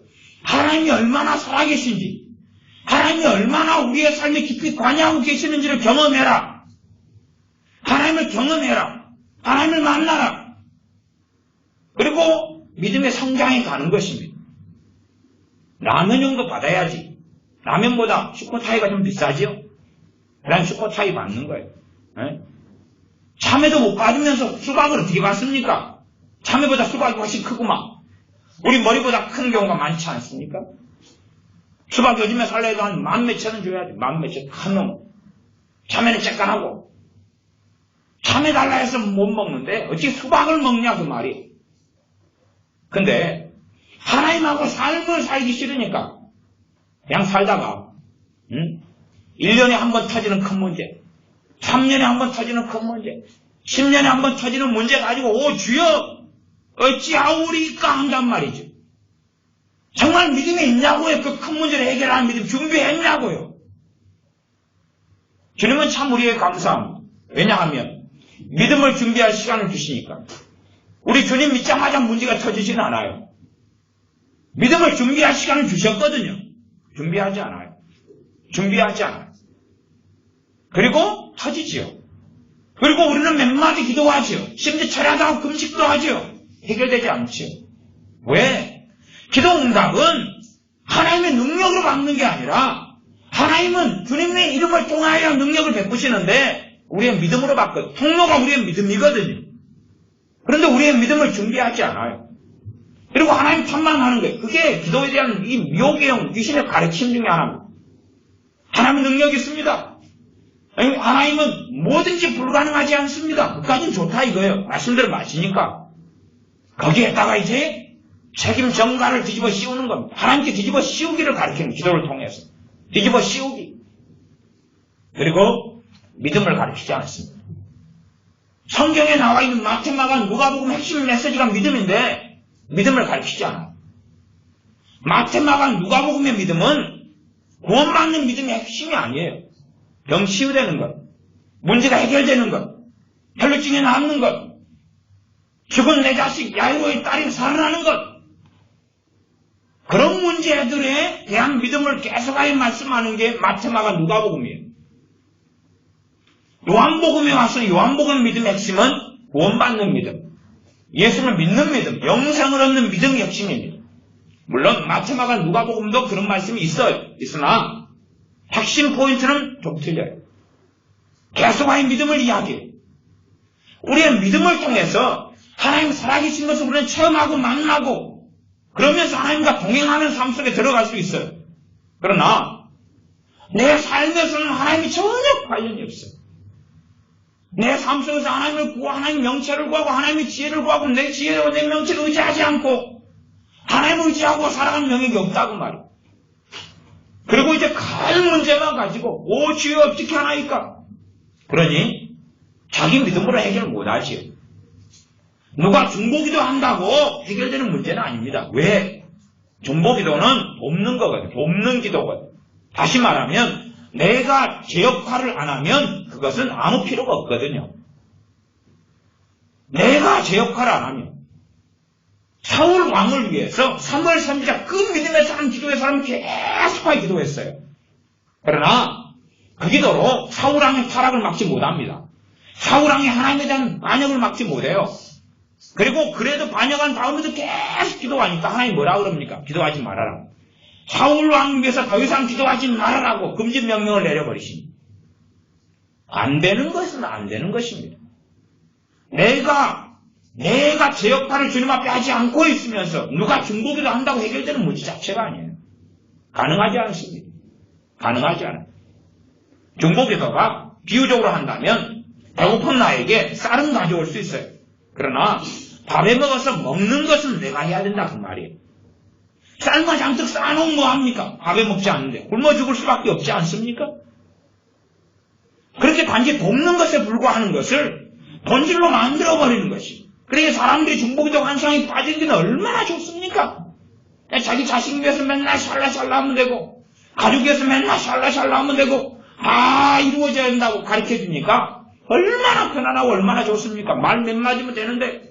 하나님이 얼마나 살아계신지 하나님이 얼마나 우리의 삶에 깊이 관여하고 계시는지를 경험해라. 하나님을 경험해라. 하나님을 만나라. 그리고 믿음의 성장에 가는 것입니다. 라면 정도 받아야지. 라면보다 슈퍼타이가 좀 비싸지요? 그럼 슈퍼타이 받는 거예요. 네? 참외도 못 받으면서 수박을 어떻게 받습니까? 참외보다 수박이 훨씬 크구만. 우리 머리보다 큰 경우가 많지 않습니까? 수박 요즘에 살래도 한 10,000원 줘야지. 10,000원 큰 놈. 참외는 쬐깐하고. 참외 달라 해서 못 먹는데 어찌 수박을 먹냐 그 말이. 근데 하나님하고 삶을 살기 싫으니까 그냥 살다가 1년에 한 번 터지는 큰 문제, 3년에 한 번 터지는 큰 문제, 10년에 한 번 터지는 문제 가지고 오 주여 어찌하오리까 한단 말이죠. 정말 믿음이 있냐고요? 그 큰 문제를 해결하는 믿음 준비했냐고요? 주님은 참 우리에게 감사합니다. 왜냐하면 믿음을 준비할 시간을 주시니까. 우리 주님 믿자마자 문제가 터지진 않아요. 믿음을 준비할 시간을 주셨거든요. 준비하지 않아요. 준비하지 않아요. 그리고 터지지요. 그리고 우리는 몇 마디 기도하지요. 심지어 철야도 하고 금식도 하지요. 해결되지 않지요. 왜? 기도 응답은 하나님의 능력으로 받는 게 아니라 하나님은 주님의 이름을 통하여 능력을 베푸시는데 우리의 믿음으로 받거든요. 통로가 우리의 믿음이거든요. 그런데 우리의 믿음을 준비하지 않아요. 그리고 하나님 탐망하는 거예요. 그게 기도에 대한 이 미혹의 귀신의 가르침 중에 하나입니다. 하나님의 능력이 있습니다. 하나님은 뭐든지 불가능하지 않습니다. 그까지는 좋다 이거예요. 말씀대로 맞으니까. 거기에다가 이제 책임 전가를 뒤집어 씌우는 겁니다. 하나님께 뒤집어 씌우기를 가르치는 기도를 통해서. 뒤집어 씌우기. 그리고 믿음을 가르치지 않습니다. 성경에 나와 있는 마태, 마가, 누가복음 핵심 메시지가 믿음인데 믿음을 가르치지 않아요. 마태, 마가, 누가복음의 믿음은 구원받는 믿음의 핵심이 아니에요. 병 치유되는 것, 문제가 해결되는 것, 혈루증이 낫는 것, 죽은 내 자식 야이로의 딸이 살아나는 것, 그런 문제들에 대한 믿음을 계속하여 말씀하는 게 마태, 마가, 누가복음이에요. 요한복음에 와서 요한복음 믿음의 핵심은 구원받는 믿음, 예수를 믿는 믿음, 영생을 얻는 믿음이 핵심입니다. 물론 마태, 마가, 누가복음도 그런 말씀이 있어요. 있으나 핵심 포인트는 좀 틀려요. 계속하여 믿음을 이야기해요. 우리의 믿음을 통해서 하나님 살아계신 것을 우리는 체험하고 만나고 그러면서 하나님과 동행하는 삶 속에 들어갈 수 있어요. 그러나 내 삶에서는 하나님이 전혀 관련이 없어요. 내 삶 속에서 하나님을 구하고 하나님 명체를 구하고 하나님의 지혜를 구하고 내 지혜와 내 명체를 의지하지 않고 하나님을 의지하고 살아가는 영역이 없다고 말이에요. 그리고 이제 큰 문제만 가지고 오 주여 어떻게 하나이까? 그러니 자기 믿음으로 해결 못하지요. 누가 중보기도 한다고 해결되는 문제는 아닙니다. 왜? 중보기도는 돕는 거거든요. 돕는 기도거든요. 다시 말하면 내가 제 역할을 안 하면 그것은 아무 필요가 없거든요. 내가 제 역할을 안 하면 사울 왕을 위해서 사무엘 선지자 그 믿음의 사람 기도의 사람은 계속하게 기도했어요. 그러나 그 기도로 사울 왕의 타락을 막지 못합니다. 사울 왕이 하나님에 대한 반역을 막지 못해요. 그리고 그래도 반역한 다음에도 계속 기도하니까 하나님 뭐라 그럽니까? 기도하지 말아라. 사울 왕 위해서 더 이상 기도하지 말아라고 금지 명령을 내려버리십니다. 안 되는 것은 안 되는 것입니다. 내가 제 역할을 주님 앞에 하지 않고 있으면서 누가 중보기도 한다고 해결되는 문제 자체가 아니에요. 가능하지 않습니다. 가능하지 않아요. 중보기도가 비유적으로 한다면 배고픈 나에게 쌀은 가져올 수 있어요. 그러나 밥에 먹어서 먹는 것은 내가 해야 된다 그 말이에요. 쌀만 잔뜩 쌓아놓으면 뭐합니까? 밥에 먹지 않는데 굶어 죽을 수밖에 없지 않습니까? 그렇게 단지 돕는 것에 불과하는 것을 본질로 만들어버리는 것이. 그러니까 사람들이 중보기도 환상에 빠진 게 얼마나 좋습니까? 자기 자식 위해서 맨날 샬라샬라 하면 되고 가족 위해서 맨날 샬라샬라 하면 되고 다 이루어져야 된다고 가르쳐주니까 얼마나 편안하고 얼마나 좋습니까? 말 몇 마디면 되는데.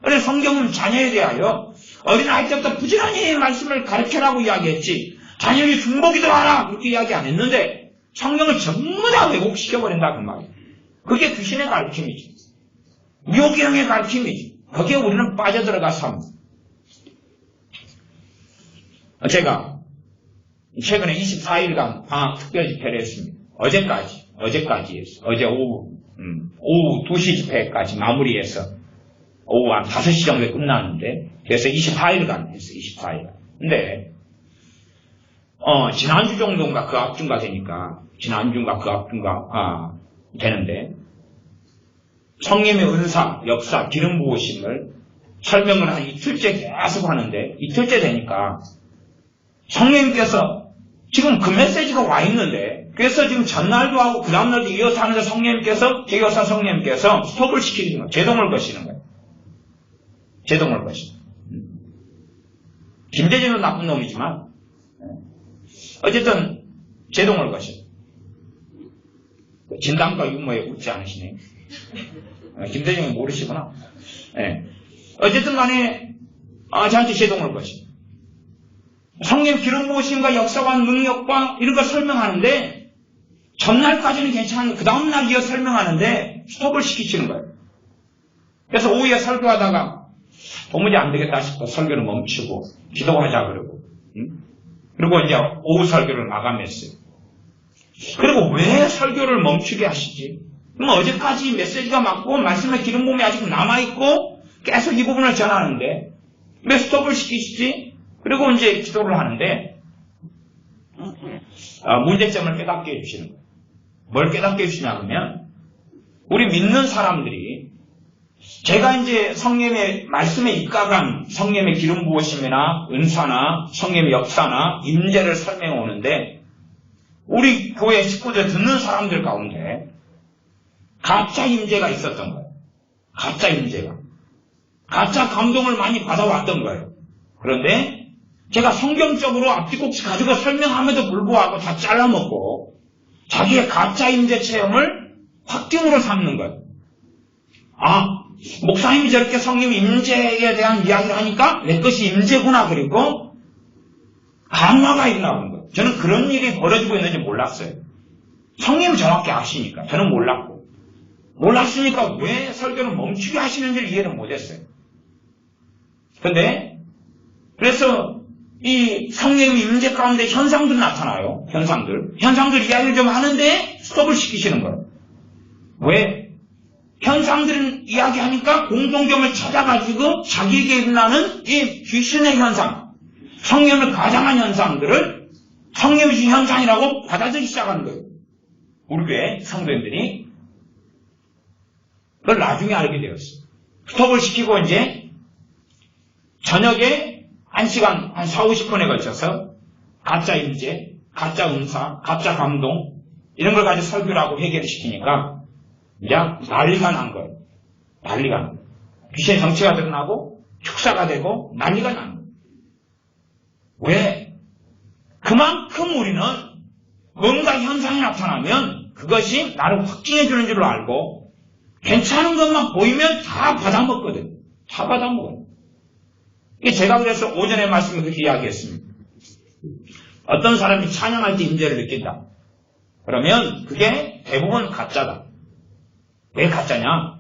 그래서 성경은 자녀에 대하여 어린아이 때부터 부지런히 말씀을 가르쳐라고 이야기했지 자녀에게 중보기도 하라 그렇게 이야기 안 했는데 성경을 전부 다 왜곡시켜버린다 그 말이에요. 그게 귀신의 가르침이지. 미혹의 가르침이지. 거기에 우리는 빠져들어가서 합니다. 제가 최근에 24일간 방학 특별 집회를 했습니다. 어제까지 했어요. 어제 오후 2시 집회까지 마무리해서 오후 한 5시 정도에 끝났는데 그래서 24일간 했어요. 24일간. 근데 지난주 정도인가 그 앞주인가 되니까 지난주인가 그 앞주인가 되는데 성령의 은사, 역사, 기름 부으심을 설명을 한 이틀째 계속 하는데 이틀째 되니까 성령님께서 지금 그 메시지가 와 있는데 그래서 지금 전날도 하고 그 다음날도 이어서 하면서 성령님께서 제교사 성령님께서 스톱을 시키는 거예요. 제동을 거시는 거예요. 제동을 거시는 거예요. 김대중은 나쁜 놈이지만 어쨌든 제동을 거셔. 진담과 유머에 웃지 않으시네요. 김대중이 모르시구나. 네. 어쨌든 간에 저한테 제동을 거셔. 성령 기름 부으심과 역사와 능력과 이런 걸 설명하는데 전날까지는 괜찮은데 그 다음날 이어 설명하는데 스톱을 시키시는 거예요. 그래서 오후에 설교하다가 도무지 안 되겠다 싶어 설교를 멈추고 기도하자 그러고 그리고 이제 오후 설교를 마감했어요. 그리고 왜 설교를 멈추게 하시지? 그럼 어제까지 메시지가 맞고 말씀의 기름 부음이 아직 남아있고 계속 이 부분을 전하는데 왜 스톱을 시키시지? 그리고 이제 기도를 하는데 문제점을 깨닫게 해주시는 거예요. 뭘 깨닫게 해주시냐 그러면 우리 믿는 사람들이 제가 이제 성령의 말씀에 입각한 성령의 기름 부으심이나 은사나 성령의 역사나 임재를 설명해 오는데 우리 교회 식구들 듣는 사람들 가운데 가짜 임재가 있었던 거예요. 가짜 임재가. 가짜 감동을 많이 받아왔던 거예요. 그런데 제가 성경적으로 앞뒤꼭지 가지고 설명함에도 불구하고 다 잘라먹고 자기의 가짜 임재 체험을 확증으로 삼는 거예요. 목사님이 저렇게 성령 임재에 대한 이야기를 하니까 내 것이 임재구나. 그리고 감화가 일어나는 거예요. 저는 그런 일이 벌어지고 있는지 몰랐어요. 성령이 정확히 아시니까. 저는 몰랐고. 몰랐으니까 왜 설교를 멈추게 하시는지를 이해를 못했어요. 근데 그래서 이 성령의 임재 가운데 현상들 나타나요. 현상들 이야기를 좀 하는데 스톱을 시키시는 거예요. 왜? 현상들은 이야기하니까 공통점을 찾아가지고 자기에게 일어나는 이 귀신의 현상, 성령을 가장한 현상들을 성령의 현상이라고 받아들이기 시작하는 거예요. 우리 교회 성도님들이 그걸 나중에 알게 되었어요. 스톱을 시키고 이제 저녁에 1시간, 한 4, 50분에 걸쳐서 가짜 임재, 가짜 은사, 가짜 감동 이런 걸 가지고 설교를 하고 회개를 시키니까 이제 난리가 난 거예요. 난리가 난 거예요. 귀신의 정체가 드러나고 축사가 되고 난리가 난 거예요. 왜? 그만큼 우리는 뭔가 현상이 나타나면 그것이 나를 확증해 주는 줄로 알고 괜찮은 것만 보이면 다 받아먹거든. 다 받아먹어요. 제가 그래서 오전에 말씀을 그렇게 이야기했습니다. 어떤 사람이 찬양할 때 임재를 느낀다. 그러면 그게 대부분 가짜다. 왜 가짜냐?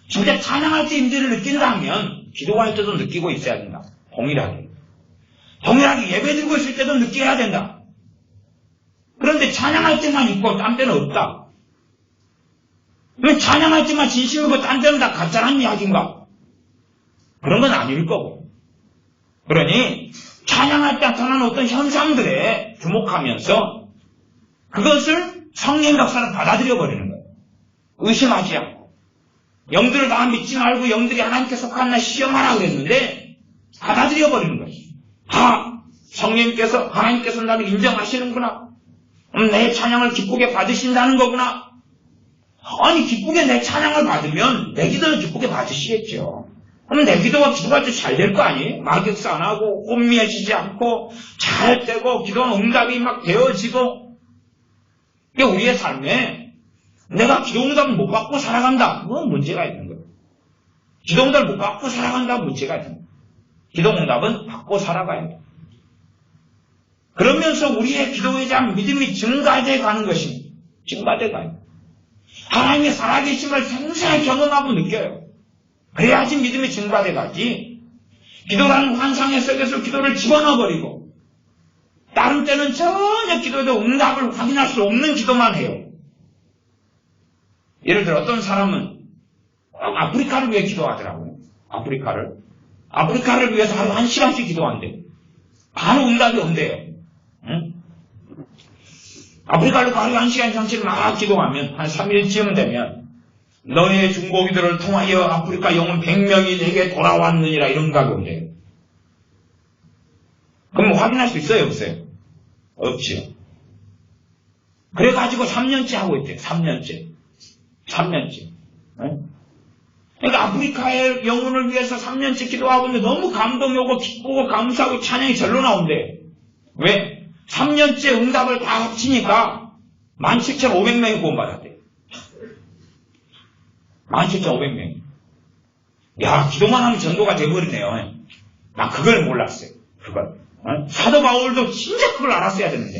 진짜 찬양할 때 임재를 느낀다면 기도할 때도 느끼고 있어야 된다. 동일하게 예배 드리고 있을 때도 느껴야 된다. 그런데 찬양할 때만 있고 딴 때는 없다. 그러면 찬양할 때만 진심이고 딴 때는 다 가짜라는 이야기인가? 그런 건 아닐 거고. 그러니 찬양할 때 나타나는 어떤 현상들에 주목하면서 그것을 성령의 역사를 받아들여 버리는 거예요. 의심하지 않고. 영들을 다 믿지 말고 영들이 하나님께 속한 날 시험하라 그랬는데 받아들여 버리는 거죠. 성령님께서 하나님께서 나를 인정하시는구나. 내 찬양을 기쁘게 받으신다는 거구나. 아니 기쁘게 내 찬양을 받으면 내 기도를 기쁘게 받으시겠죠. 그럼 내 기도가 기도할 때 잘 될 거 아니에요? 막역사 안 하고 혼미해지지 않고 잘 되고 기도는 응답이 막 되어지고. 이게 우리의 삶에 내가 기도 응답을 못 받고 살아간다. 그건 문제가 있는 거예요. 기도 응답을 못 받고 살아간다. 문제가 있는 거예요. 기도 응답은 받고 살아가야 돼요. 그러면서 우리의 기도에 대한 믿음이 증가돼 가는 것입니다. 증가돼 가요. 하나님의 살아계심을 생생히 경험하고 느껴요. 그래야지 믿음이 증가돼 가지. 기도라는 환상의 속에서 기도를 집어넣어버리고 다른 때는 전혀 기도에도 응답을 확인할 수 없는 기도만 해요. 예를 들어 어떤 사람은 아프리카를 위해 기도하더라고요. 아프리카를 위해서 하루 1시간씩 기도한대요. 바로 응답이 온대요. 응? 아프리카를 하루 1시간 이상씩 막 기도하면 한 3일쯤 되면 너의 중보기도를 통하여 아프리카 영혼 100명이 내게 돌아왔느니라 이런 응답이 온대요. 그럼 확인할 수 있어요? 없어요? 없지요. 그래가지고 3년째 하고 있대요. 3년째. 응? 그러니까 아프리카의 영혼을 위해서 3년째 기도하고 있는데 너무 감동이 오고 기쁘고 감사하고 찬양이 절로 나온대. 왜? 3년째 응답을 다 합치니까 17,500명이 구원받았대. 17,500명. 야, 기도만 하면 전도가 돼버리네요. 난 그걸 몰랐어요. 그걸. 사도 바울도 진짜 그걸 알았어야 되는데.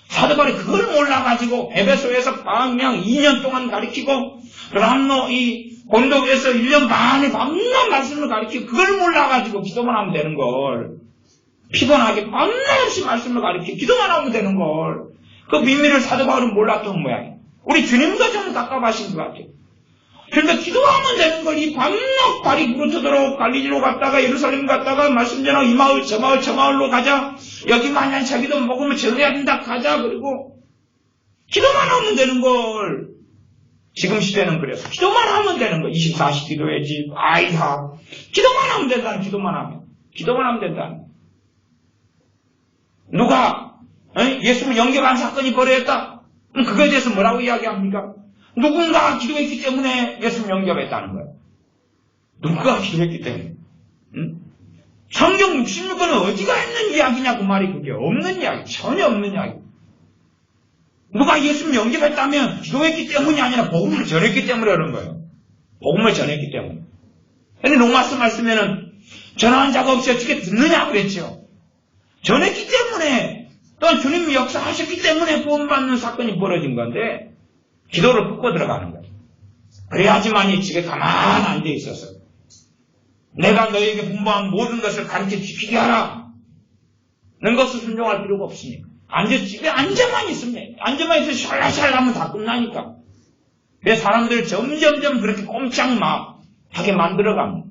사도 바울이 그걸 몰라가지고 에베소에서 방향 2년 동안 가르치고 람노 이 곤도에서 1년 반에 밤낮 말씀을 가르치고 그걸 몰라가지고 기도만 하면 되는 걸. 피곤하게 밤낮 없이 말씀을 가르치고 기도만 하면 되는 걸. 그 비밀을 사도 바울은 몰랐던 모양이에요. 우리 주님도 좀 답답하신 것 같아요. 그러니까 기도하면 되는 걸 이 밤낮 발이 부르트도록 갈릴리로 갔다가 예루살렘 갔다가 말씀 전하고 이 마을 저 마을 저 마을로 가자. 여기 만약 자기도 먹으면 전해야 된다 가자. 그리고 기도만 하면 되는 걸. 지금 시대는 그래서 기도만 하면 되는 거. 24시 기도해야지. 아이하. 기도만 하면 된다는 기도만 하면. 기도만 하면 된다는. 누가 예수를 영접한 사건이 벌어졌다. 그럼 그거에 대해서 뭐라고 이야기합니까? 누군가 기도했기 때문에 예수를 영접했다는 거예요. 누군가 기도했기 때문에. 성경 66권은 어디가 있는 이야기냐 그 말이 그게 없는 이야기. 전혀 없는 이야기. 누가 예수를 영접했다면 기도했기 때문이 아니라 복음을 전했기 때문에 그런 거예요. 복음을 전했기 때문에. 근데 로마서 말씀에는 전한 자가 없이 어떻게 듣느냐 그랬죠. 전했기 때문에 또한 주님이 역사하셨기 때문에 구원받는 사건이 벌어진 건데 기도를 붓고 들어가는 거예요. 그래야지만이 집에 가만히 앉아 있어서 내가 너에게 분부한 모든 것을 가르쳐 지키게 하라. 는 것을 순종할 필요가 없으니까. 집에 앉아만 있으면 앉아만 있어서 샬라샬라 하면 다 끝나니까. 그래서 사람들 점점점 그렇게 꼼짝마하게 만들어갑니다.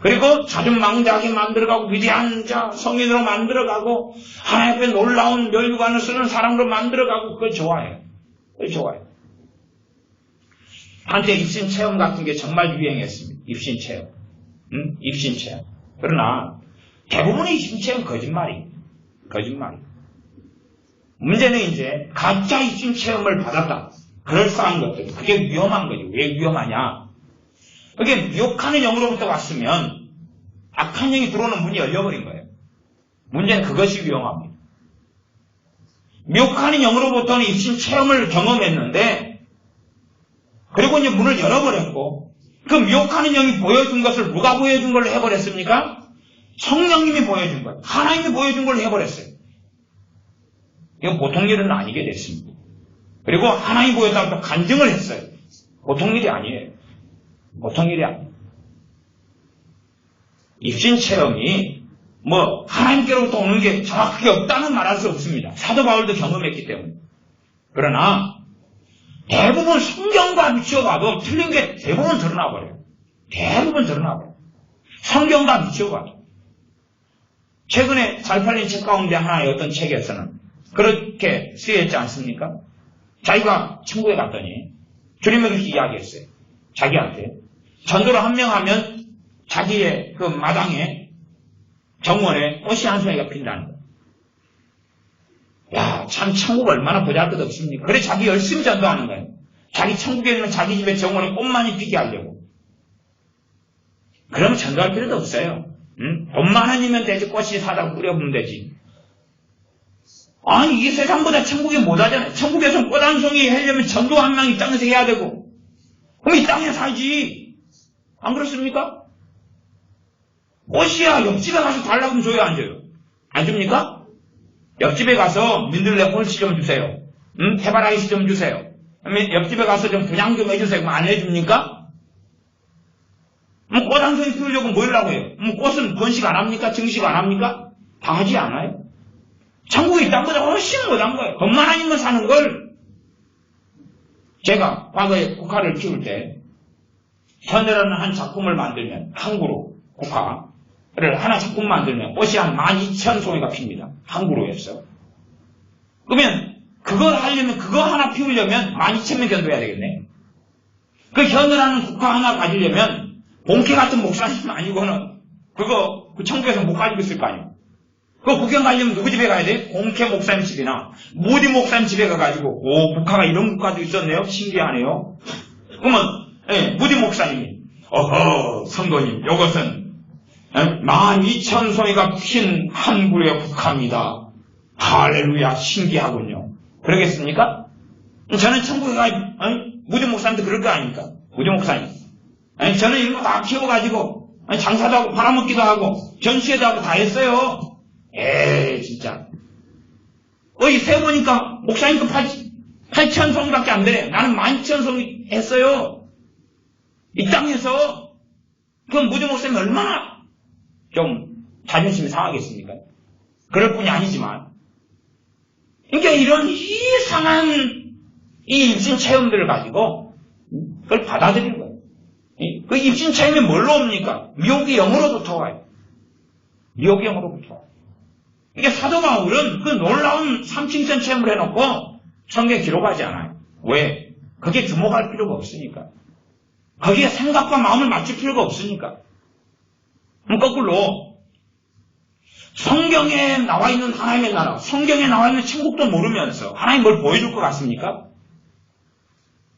그리고 자존망대하게 만들어가고 위대한 자 성인으로 만들어가고 하나님 앞에 놀라운 멸류관을 쓰는 사람으로 만들어가고 그걸 좋아해요. 그걸 좋아해요. 한때 입신 체험 같은 게 정말 유행했습니다. 입신 체험. 입신 체험. 그러나 대부분의 입신 체험 거짓말이에요. 거짓말. 문제는 이제 가짜 입신 체험을 받았다. 그럴싸한 것들. 그게 위험한 거죠. 왜 위험하냐? 그게 미혹하는 영으로부터 왔으면 악한 영이 들어오는 문이 열려버린 거예요. 문제는 그것이 위험합니다. 미혹하는 영으로부터는 입신 체험을 경험했는데 그리고 이제 문을 열어버렸고 그 미혹하는 영이 보여준 것을 누가 보여준 걸로 해버렸습니까? 성령님이 보여준 거예요. 하나님이 보여준 걸로 해버렸어요. 이건 보통 일은 아니게 됐습니다. 그리고 하나님이 보였다고 또 간증을 했어요. 보통 일이 아니에요. 보통 일이 아니에요. 입신 체험이 하나님께로부터 오는 게 정확하게 없다는 말할 수 없습니다. 사도 바울도 경험했기 때문에. 그러나 대부분 성경과 미치어봐도 틀린 게 대부분 드러나버려요. 대부분 드러나버려요. 성경과 미치어봐도. 최근에 잘 팔린 책 가운데 하나의 어떤 책에서는 그렇게 쓰여있지 않습니까? 자기가 천국에 갔더니 주님이 그렇게 이야기했어요. 자기한테 전도를 한 명 하면 자기의 그 마당에 정원에 꽃이 한 송이가 핀다는 거예요. 야, 참 천국 얼마나 보잘것없습니까? 그래 자기 열심히 전도하는 거예요. 자기 천국에 있는 자기 집에 정원에 꽃만이 피게 하려고. 그러면 전도할 필요도 없어요. 돈만 아니면 되지. 꽃이 사다 뿌려보면 되지. 아니 이 세상보다 천국이 못하잖아요. 천국에서 꽃 한 송이 하려면 전도 한 명 이 땅에서 해야 되고 그럼 이 땅에 살지. 안 그렇습니까? 꽃이야 옆집에 가서 달라고 하면 줘요 안 줘요? 안 줍니까? 옆집에 가서 민들레 홀씨 좀 주세요. 해바라기씨 좀 주세요. 옆집에 가서 좀 분양 좀 해주세요. 그럼 안 해줍니까? 꽃 한 송이 피우려고 뭐 하려고 해요? 꽃은 번식 안 합니까? 증식 안 합니까? 다 하지 않아요? 천국에 이 땅보다 훨씬 못한 거예요. 돈만 아니면 사는 걸. 제가 과거에 국화를 키울 때 현이라는 한 작품을 만들면 항구로 국화를 하나 작품 만들면 꽃이 한 12,000송이가 핍니다. 항구로에서. 그러면 그걸 하려면 그거 하나 피우려면 12,000명 견뎌야 되겠네. 그 현이라는 국화 하나 가지려면 본캐 같은 목사님 아니고는 그거 그 천국에서 못 가지고 있을 거 아니에요. 그거 구경 가려면 누구 집에 가야 돼? 공캐 목사님 집이나 모디 목사님 집에 가가지고 오 국화가 이런 국화도 있었네요. 신기하네요. 그러면 모디 목사님이 어허, 성도님, 이것은 12,000송이가 핀 한 그루에 국합니다. 할렐루야, 신기하군요. 그러겠습니까? 저는 천국에 가, 무디 목사님도 그럴 거 아닙니까? 무디 목사님. 저는 이런 거 다 키워가지고, 장사도 하고, 팔아먹기도 하고, 전시회도 하고 다 했어요. 진짜. 세보니까, 목사님도 8,000송이밖에 안 되래. 나는 12,000송이 했어요. 이 땅에서. 그럼 무디 목사님 얼마나 좀 자존심이 상하겠습니까? 그럴 뿐이 아니지만. 그러니까 이런 이상한 이 입신 체험들을 가지고 그걸 받아들이는 거예요. 그 입신 체험이 뭘로 옵니까? 미혹의 영으로부터 와요. 미혹의 영으로부터 와요. 이게 사도 바울은 그 놀라운 삼층천 체험을 해놓고 성경에 기록하지 않아요. 왜? 그게 주목할 필요가 없으니까. 거기에 생각과 마음을 맞출 필요가 없으니까. 그럼 거꾸로 성경에 나와 있는 하나님의 나라, 성경에 나와 있는 천국도 모르면서 하나님 뭘 보여줄 것 같습니까?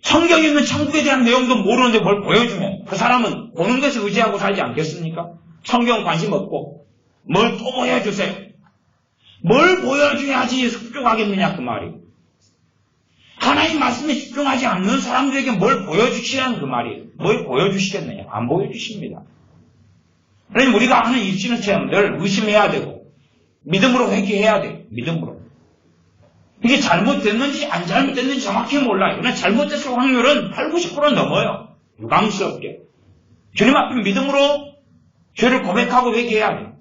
성경에 있는 천국에 대한 내용도 모르는데 뭘 보여주면 그 사람은 보는 것을 의지하고 살지 않겠습니까? 성경 관심 없고 뭘 또 보여주세요. 뭘 보여줘야지 흡족하겠느냐 그 말이. 하나님 말씀에 집중하지 않는 사람들에게 뭘 보여주시라는 그 말이에요. 뭘 보여주시겠느냐? 안 보여주십니다. 그러니 우리가 하는 입시는 체험들 의심해야 되고 믿음으로 회개해야 돼요. 믿음으로. 이게 잘못됐는지 안 잘못됐는지 정확히 몰라요. 그러나 잘못됐을 확률은 80, 90% 넘어요. 유감스럽게. 주님 앞에 믿음으로 죄를 고백하고 회개해야 돼요.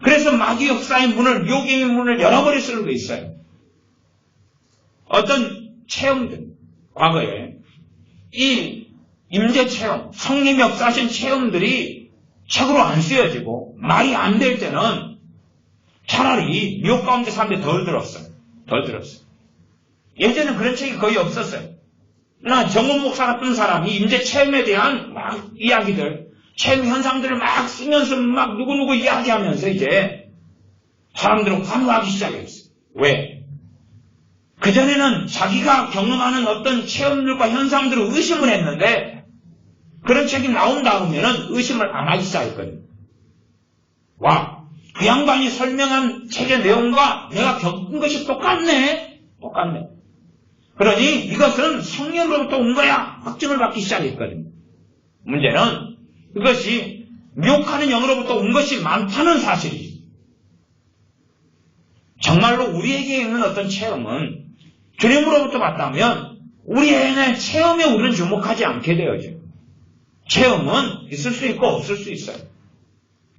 그래서 마귀 역사의 문을, 미혹의 문을 열어버릴 수도 있어요. 어떤 체험들, 과거에 이 임재체험, 성령이 역사하신 체험들이 책으로 안 쓰여지고 말이 안 될 때는 차라리 미혹 가운데 사람들이 덜 들었어요. 예전에는 그런 책이 거의 없었어요. 그러나 정원 목사 같은 사람이 임재체험에 대한 막 이야기들, 체험 현상들을 막 쓰면서 막 누구누구 이야기하면서 이제 사람들은 환호하기 시작했어요. 왜? 그전에는 자기가 경험하는 어떤 체험들과 현상들을 의심을 했는데 그런 책이 나온 다음에는 의심을 안 하기 시작했거든요. 와, 그 양반이 설명한 책의 내용과 내가 겪은 것이 똑같네. 그러니 이것은 성령으로부터 온 거야. 확증을 받기 시작했거든요. 문제는 그것이 미혹하는 영으로부터 온 것이 많다는 사실이죠. 정말로 우리에게 있는 어떤 체험은 주님으로부터 받다면 우리의 체험에 우리는 주목하지 않게 되어져요. 체험은 있을 수 있고 없을 수 있어요.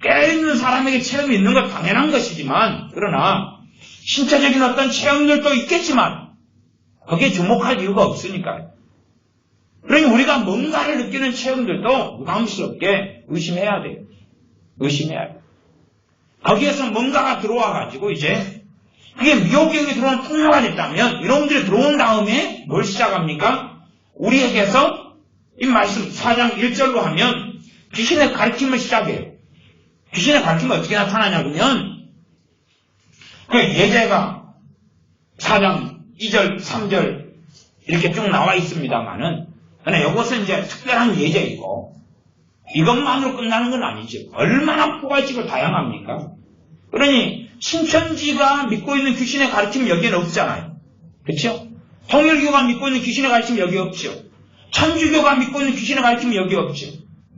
깨어있는 사람에게 체험이 있는 건 당연한 것이지만 그러나 신체적인 어떤 체험들도 있겠지만 거기에 주목할 이유가 없으니까요. 그러니 우리가 뭔가를 느끼는 체험들도 부담스럽게 의심해야 돼요. 거기에서 뭔가가 들어와가지고 이제 그게 미혹경이 들어온 통로가 됐다면 이놈들이 들어온 다음에 뭘 시작합니까? 우리에게서 이 말씀 4장 1절로 하면 귀신의 가르침을 시작해요. 귀신의 가르침이 어떻게 나타나냐면 그 예제가 4장 2절 3절 이렇게 쭉 나와 있습니다만은 그러나 이것은 이제 특별한 예제이고 이것만으로 끝나는 건 아니죠. 얼마나 포괄적으로 다양합니까? 그러니 신천지가 믿고 있는 귀신의 가르침이 여기에는 없잖아요. 그렇죠? 통일교가 믿고 있는 귀신의 가르침이 여기 없죠. 천주교가 믿고 있는 귀신의 가르침이 여기 없죠.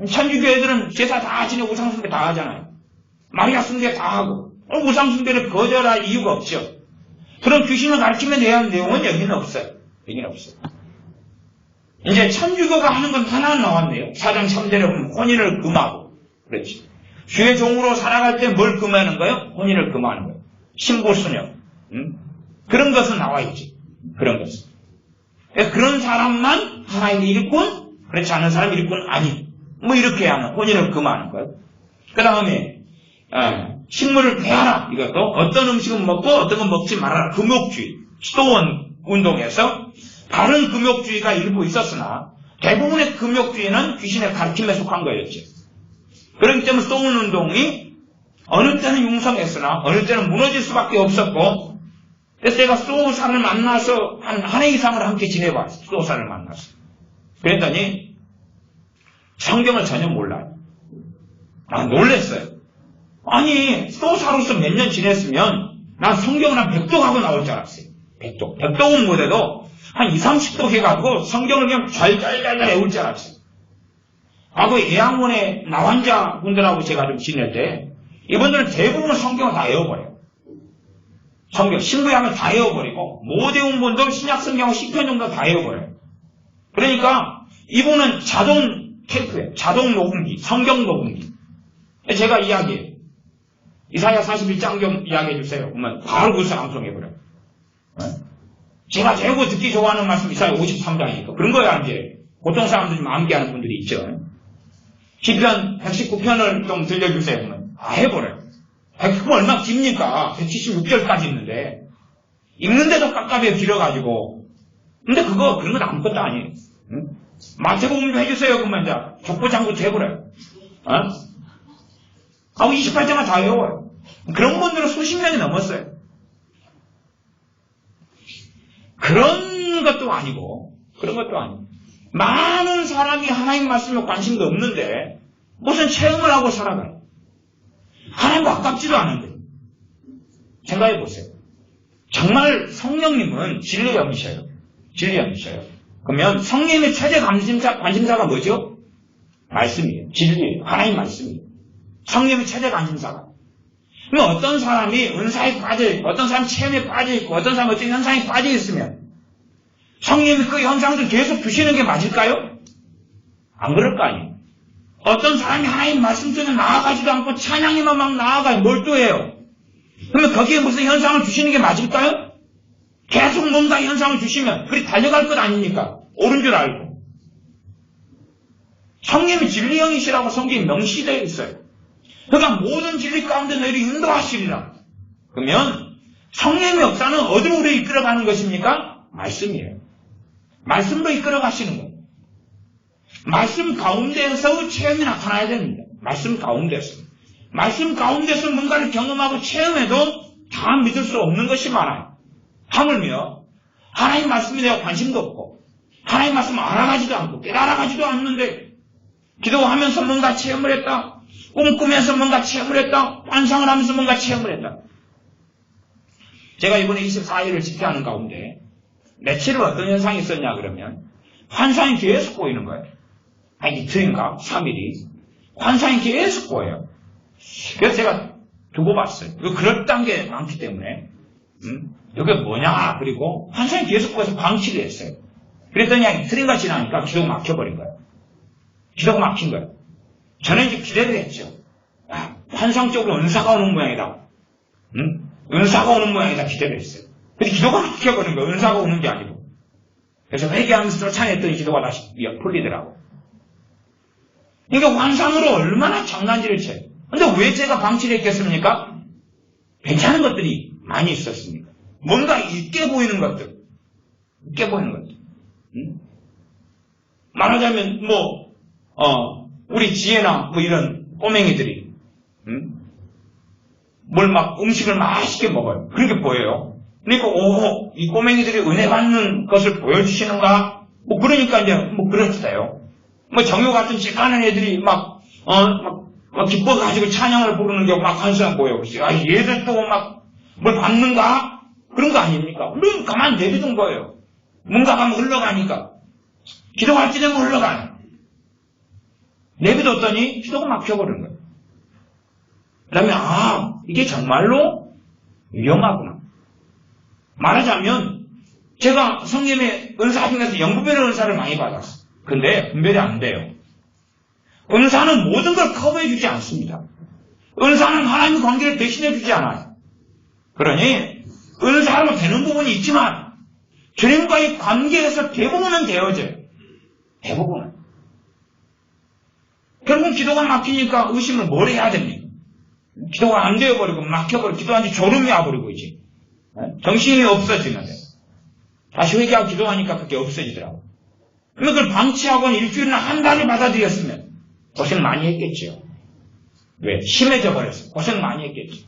천주교 애들은 제사 다 지내고 우상숭배 다 하잖아요. 마리아 숭배 다 하고 우상숭배를 거절할 이유가 없죠. 그런 귀신의 가르침에 대한 내용은 여기는 없어요. 이제 천주교가 하는 건 하나 나왔네요. 4장 3절에 보면 혼인을 금하고 그렇지. 주의 종으로 살아갈 때 뭘 금하는 거예요? 혼인을 금하는 거예요. 신부수녀. 그런 것은 나와 있지. 그런 것은. 그런 사람만 하나님의 일꾼, 그렇지 않은 사람 일꾼 아닌. 뭐 이렇게 하는 혼인을 금하는 거예요. 그 다음에 식물을 대하라. 이것도 어떤 음식은 먹고 어떤 건 먹지 말아라. 금욕주의. 스토원 운동에서 다른 금욕주의가 일부 있었으나 대부분의 금욕주의는 귀신의 가르침에 속한 거였죠. 그렇기 때문에 스토원 운동이 어느 때는 융성했으나 어느 때는 무너질 수밖에 없었고 그래서 제가 스토우산을 만나서 한 해 이상을 함께 지내봤어요. 스토우산을 만나서. 그랬더니 성경을 전혀 몰라요. 놀랬어요. 아니, 소사로서 몇 년 지냈으면 난 성경을 한 100도 하고 나올 줄 알았어요. 100도. 100도는 못해도 한 20, 30도 해가지고 성경을 그냥 잘 외울 줄 알았어요. 그 예양원의 나환자 분들하고 제가 좀 지낼 때 이분들은 대부분 성경을 다 외워버려요. 성경, 신구약을 다 외워버리고 못 외운 분들 신약 성경하고 10편 정도 다 외워버려요. 그러니까 이분은 자동 테이프예요. 자동 녹음기, 성경 녹음기. 제가 이야기해요. 이사야 41장 좀 이야기해 주세요. 그러면 바로 그것을 암송해버려요. 제가 제일 듣기 좋아하는 말씀 이사야 53장이니까 그런 거야. 이제 보통 사람들이 암기하는 분들이 있죠. 시편 119편을 좀 들려주세요. 그러면 해버려요. 그럼 얼마나 깁니까? 176절까지 있는데 읽는데도 깝깝해 길어가지고. 근데 그런 건 아무것도 아니에요. 마태복음 좀 해주세요. 그러면 이제 족보장부터 해버려요. 28장을 다 외워요. 그런 분들은 수십 년이 넘었어요. 그런 것도 아니고 많은 사람이 하나님 말씀에 관심도 없는데 무슨 체험을 하고 살아가요. 하나님과 가깝지도 않은데. 생각해 보세요. 정말 성령님은 진리 영이셔요. 그러면 성령님의 최대 관심사가 뭐죠? 말씀이에요. 진리예요. 하나님 말씀이에요. 성령님의 최대 관심사가. 그럼 어떤 사람이 은사에 빠져있고, 어떤 사람이 체험에 빠져있고, 어떤 사람이 어떤 현상에 빠져있으면 성령님이 그 현상들 계속 주시는 게 맞을까요? 안 그럴 거 아니에요. 어떤 사람이 하나님 말씀 중에 나아가지도 않고 찬양에만 막 나아가요. 몰두해요. 그러면 거기에 무슨 현상을 주시는 게 맞을까요? 계속 뭔가 현상을 주시면 그리 달려갈 것 아닙니까? 옳은 줄 알고. 성령님이 진리형이시라고 성경에 명시되어 있어요. 그러니까 모든 진리 가운데 너희를 인도하시리라. 그러면 성령의 역사는 어디로 우리를 이끌어가는 것입니까? 말씀이에요. 말씀으로 이끌어가시는 거예요. 말씀 가운데에서 체험이 나타나야 됩니다. 말씀 가운데서 뭔가를 경험하고 체험해도 다 믿을 수 없는 것이 많아요. 하물며 하나님 말씀에 대한 관심도 없고 하나님 말씀 알아가지도 않고 깨달아가지도 않는데 기도하면서 뭔가 체험을 했다. 꿈꾸면서 뭔가 체험을 했다. 환상을 하면서 뭔가 체험을 했다. 제가 이번에 24일을 집회하는 가운데 며칠을 어떤 현상이 있었냐 그러면 환상이 계속 보이는 거예요. 한 이틀인가 3일이 환상이 계속 보여요. 그래서 제가 두고 봤어요. 그럴 단계 많기 때문에 이게 뭐냐 그리고 환상이 계속 보여서 방치를 했어요. 그랬더니 한 이틀인가 지나니까 기도가 막혀버린 거예요. 기도가 막힌 거예요. 저는 이제 기대를 했죠. 환상적으로 은사가 오는 모양이다. 은사가 오는 모양이다 기대를 했어요. 근데 기도가 막혀버린 거예요. 은사가 오는 게 아니고. 그래서 회개하면서 쫓아냈더니 기도가 다시 풀리더라고. 그러니까 환상으로 얼마나 장난질을 쳐요. 근데 왜 제가 방치를 했겠습니까? 괜찮은 것들이 많이 있었습니다. 뭔가 있게 보이는 것들. 말하자면 우리 지혜나 이런 꼬맹이들이 뭘 막 음식을 맛있게 먹어요. 그런 게 보여요. 그러니까 이 꼬맹이들이 은혜 받는 것을 보여주시는가? 그러니까 이제 그렇대요. 정효 같은 찌까는 애들이 막 기뻐가지고 찬양을 부르는 게 막 한수한 보여요. 얘들 또 뭘 받는가? 그런 거 아닙니까? 물론 가만히 내비둔 거예요. 뭔가 가면 흘러가니까. 기도할 때 되면 흘러가요. 내비뒀더니 기도가 막혀버린 거예요. 그 다음에 이게 정말로 위험하구나. 말하자면 제가 성령의 은사 중에서 영분별의 은사를 많이 받았어요. 근데 분별이 안 돼요. 은사는 모든 걸 커버해 주지 않습니다. 은사는 하나님의 관계를 대신해 주지 않아요. 그러니 은사로 되는 부분이 있지만 주님과의 관계에서 대부분은 되어져요. 대부분은. 결국 기도가 막히니까 의심을 뭘 해야 됩니까? 기도가 안 되어버리고 막혀버리고 기도한 지 졸음이 와버리고 있지. 정신이 없어지는데 다시 회개하고 기도하니까 그게 없어지더라고. 그러면 그걸 방치하고 일주일이나 한 달을 받아들였으면 고생 많이 했겠죠. 왜? 심해져 버렸어. 고생 많이 했겠죠.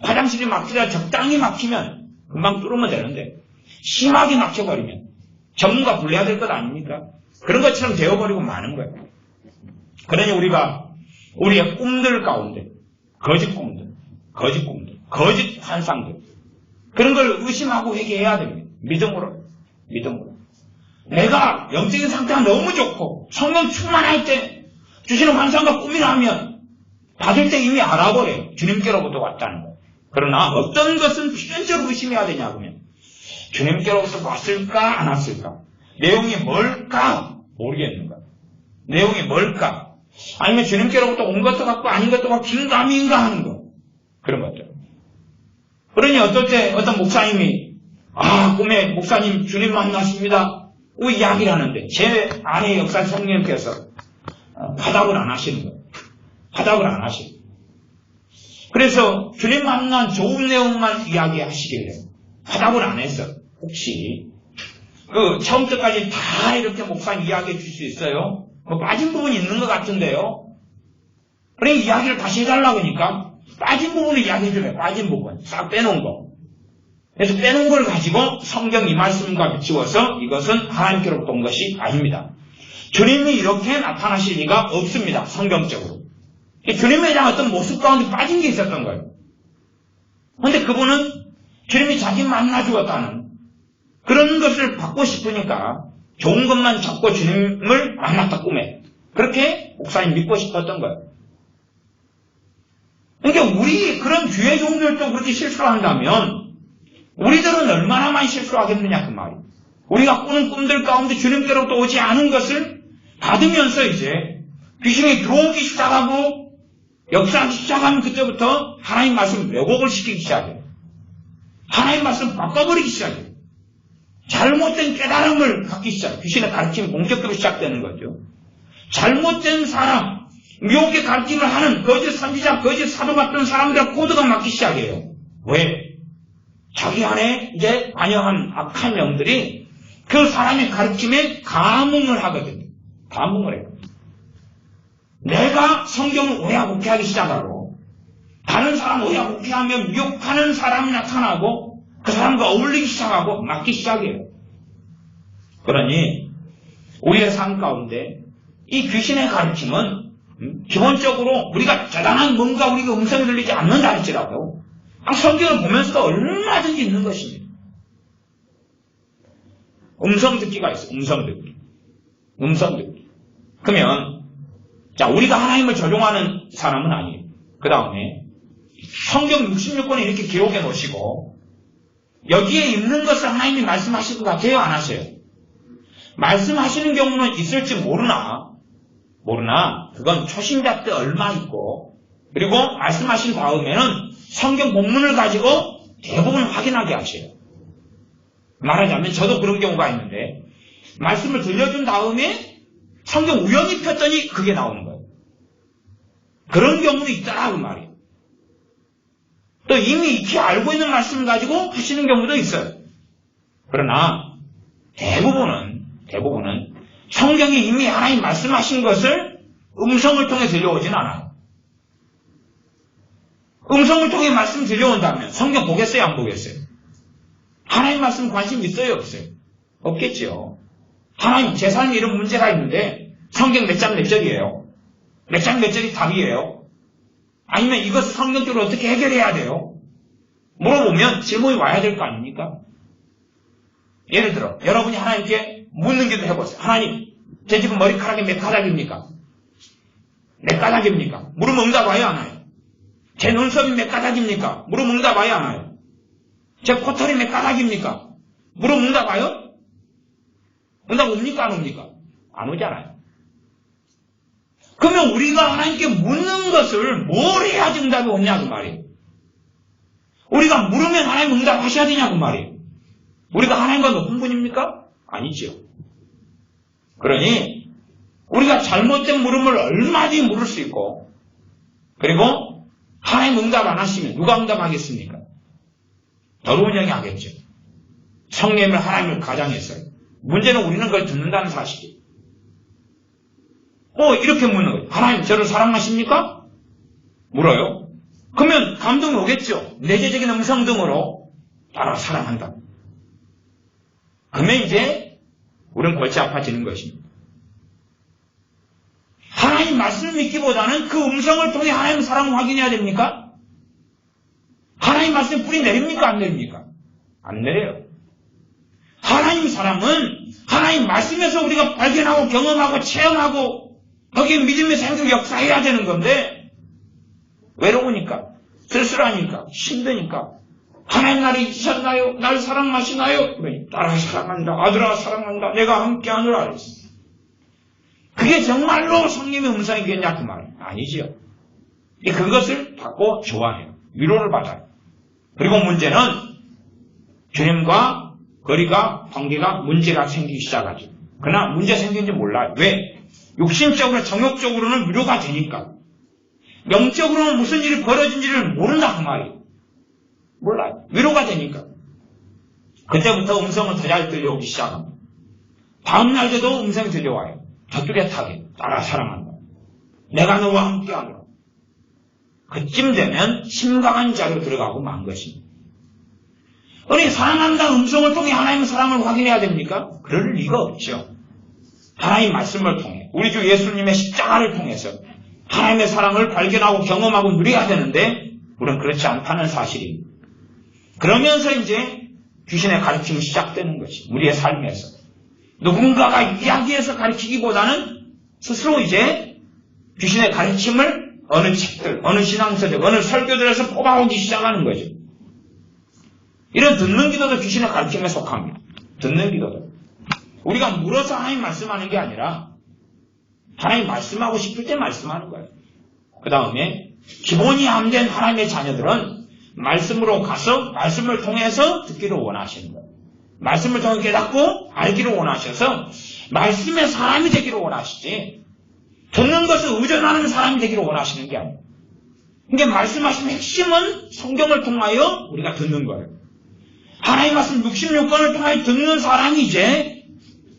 화장실이 막히다 적당히 막히면 금방 뚫으면 되는데 심하게 막혀버리면 전문가 불러야 될 것 아닙니까? 그런 것처럼 되어버리고 마는 거예요. 그러니 우리가 우리의 꿈들 가운데 거짓 꿈들, 거짓 환상들 그런 걸 의심하고 회개해야 됩니다. 믿음으로. 내가 영적인 상태가 너무 좋고 성령 충만할 때 주시는 환상과 꿈이라면 받을 때 이미 알아버려요. 주님께로부터 왔다는 거. 그러나 어떤 것은 필연적으로 의심해야 되냐 그러면 주님께로부터 왔을까 안 왔을까? 내용이 뭘까? 모르겠는 거야. 내용이 뭘까? 아니면 주님께로부터 온 것도 같고 아닌 것도 같고 긴가민가 하는 거. 그런 것들. 그러니 어떨 때 어떤 목사님이 꿈에 목사님 주님 만났습니다. 이야기를 하는데 제 아내의 역사 성령님께서 화답을 안 하시는 거예요. 화답을 안 하시고. 그래서 주님 만난 좋은 내용만 이야기하시길래 화답을 안 했어. 혹시 처음부터까지 다 이렇게 목사님 이야기해 줄 수 있어요? 빠진 부분이 있는 것 같은데요. 그래 이야기를 다시 해달라고 하니까 빠진 부분을 이야기해 주면 빠진 부분 싹 빼놓은 거. 그래서 빼놓은 걸 가지고 성경 이 말씀과 비추어서 이것은 하나님께로부터 온 것이 아닙니다. 주님이 이렇게 나타나실 리가 없습니다. 성경적으로. 주님에 대한 어떤 모습 가운데 빠진 게 있었던 거예요. 그런데 그분은 주님이 자기 만나주었다는 그런 것을 받고 싶으니까 좋은 것만 잡고 주님을 만났다 꿈에. 그렇게 목사님 믿고 싶었던 거예요. 그러니까 우리 그런 주의 종들도 그렇게 실수를 한다면 우리들은 얼마나 많이 실수하겠느냐 그 말이에요. 우리가 꾸는 꿈들 가운데 주님께로부터 오지 않은 것을 받으면서 이제 귀신이 들어오기 시작하고 역사하기 시작하면 그때부터 하나님 말씀 왜곡을 시키기 시작해요. 하나님 말씀 바꿔버리기 시작해요. 잘못된 깨달음을 갖기 시작해요. 귀신의 가르침이 본격적으로 시작되는 거죠. 잘못된 사람, 미혹의 가르침을 하는 거짓 선지자, 거짓 사도 같은 사람들의 코드가 맞기 시작해요. 왜? 자기 안에 이제 관여한 악한 영들이 그 사람의 가르침에 감흥을 하거든요. 감흥을 해요. 내가 성경을 오해하기 시작하고 다른 사람 오해하면 미혹하는 사람이 나타나고 그 사람과 어울리기 시작하고 맞기 시작해요. 그러니 우리의 삶 가운데 이 귀신의 가르침은 기본적으로 우리가 대단한 뭔가 우리가 음성이 들리지 않는다 할지라도 성경을 보면서도 얼마든지 있는 것입니다. 음성 듣기가 있어요. 음성 듣기. 그러면 우리가 하나님을 적용하는 사람은 아니에요. 그 다음에 성경 66권에 이렇게 기록해 놓으시고 여기에 있는 것을 하나님이 말씀하실 것 같아요? 안 하세요? 말씀하시는 경우는 있을지 모르나 그건 초신자 때 얼마 있고 그리고 말씀하신 다음에는 성경 본문을 가지고 대부분 확인하게 하세요. 말하자면 저도 그런 경우가 있는데 말씀을 들려준 다음에 성경 우연히 폈더니 그게 나오는 거예요. 그런 경우도 있더라 그 말이에요. 또 이미 익히 알고 있는 말씀을 가지고 하시는 경우도 있어요. 그러나 대부분은 성경이 이미 하나님 말씀하신 것을 음성을 통해 들려오진 않아요. 음성을 통해 말씀 들려온다면 성경 보겠어요? 안 보겠어요? 하나님 말씀 관심 있어요? 없어요? 없겠지요. 하나님 제 삶에 이런 문제가 있는데 성경 몇 장 몇 절이에요? 몇 장 몇 절이 답이에요? 아니면 이것을 성경적으로 어떻게 해결해야 돼요? 물어보면 질문이 와야 될 거 아닙니까? 예를 들어 여러분이 하나님께 묻는 기도 해보세요. 하나님 제 지금 머리카락이 몇 가닥입니까? 몇 가닥입니까? 물으면 응답 와요 안 와요? 제 눈썹이 몇 가닥입니까? 물으면 응답 와요 안 와요? 제 코털이 몇 가닥입니까? 물으면 응답 와요? 응답 옵니까 안 옵니까? 안 오잖아요. 그러면 우리가 하나님께 묻는 것을 뭘 해야지 응답이 오냐고 말이에요. 우리가 물으면 하나님 응답하셔야 되냐고 말이에요. 우리가 하나님과 높은 분입니까? 아니지요. 그러니 우리가 잘못된 물음을 얼마든지 물을 수 있고 그리고 하나님 응답 안 하시면 누가 응답하겠습니까? 더러운 영이 하겠죠. 성령님을 하나님을 가장했어요. 문제는 우리는 그걸 듣는다는 사실이에요. 이렇게 묻는 거예요. 하나님 저를 사랑하십니까? 물어요. 그러면 감동이 오겠죠. 내재적인 음성 등으로 나를 사랑한다. 그러면 이제 우리는 골치 아파지는 것입니다. 하나님 하나님 말씀을 믿기보다는 그 음성을 통해 하나님 사랑을 확인해야 됩니까? 하나님 말씀에 뿌리 내립니까? 안 내립니까? 안 내려요. 하나님 사랑은 하나님 말씀에서 우리가 발견하고 경험하고 체험하고 거기에 믿음의 생명 역사해야 되는 건데 외로우니까 쓸쓸하니까 힘드니까 하나님 나를 잊으셨나요? 날 사랑하시나요? 나를 사랑한다. 아들아 사랑한다. 내가 함께하느라 그랬어. 그게 정말로 성령의 음성이겠냐 그 말 아니죠. 그것을 받고 좋아해요. 위로를 받아요. 그리고 문제는 주님과 거리가 관계가 문제가 생기기 시작하죠. 그러나 문제 생긴지 몰라요. 왜? 육신적으로 정욕적으로는 위로가 되니까. 영적으로는 무슨 일이 벌어진지를 모른다 그 말이에요. 몰라요. 위로가 되니까. 그때부터 음성은 더 잘 들려오기 시작합니다. 다음 날에도 음성이 들려와요. 더 뚜렷하게 나라 사랑한다. 내가 너와 함께하노라. 그쯤 되면 심각한 자리로 들어가고 만 것입니다. 우리 사랑한다는 음성을 통해 하나님의 사랑을 확인해야 됩니까? 그럴 리가 없죠. 하나님 말씀을 통해 우리 주 예수님의 십자가를 통해서 하나님의 사랑을 발견하고 경험하고 누려야 되는데 우리는 그렇지 않다는 사실입니다. 그러면서 이제 귀신의 가르침이 시작되는 것이 우리의 삶에서 누군가가 이야기해서 가르치기보다는 스스로 이제 귀신의 가르침을 어느 책들, 어느 신앙서적, 어느 설교들에서 뽑아오기 시작하는 거죠. 이런 듣는 기도도 귀신의 가르침에 속합니다. 듣는 기도도. 우리가 물어서 하나님 말씀하는 게 아니라 하나님 말씀하고 싶을 때 말씀하는 거예요. 그 다음에 기본이 안 된 하나님의 자녀들은 말씀으로 가서 말씀을 통해서 듣기를 원하시는 거예요. 말씀을 통해 깨닫고 알기를 원하셔서 말씀의 사람이 되기를 원하시지 듣는 것을 의존하는 사람이 되기를 원하시는 게 아니에요. 그러니까 말씀하신 핵심은 성경을 통하여 우리가 듣는 거예요. 하나님 말씀 66권을 통하여 듣는 사람이 이제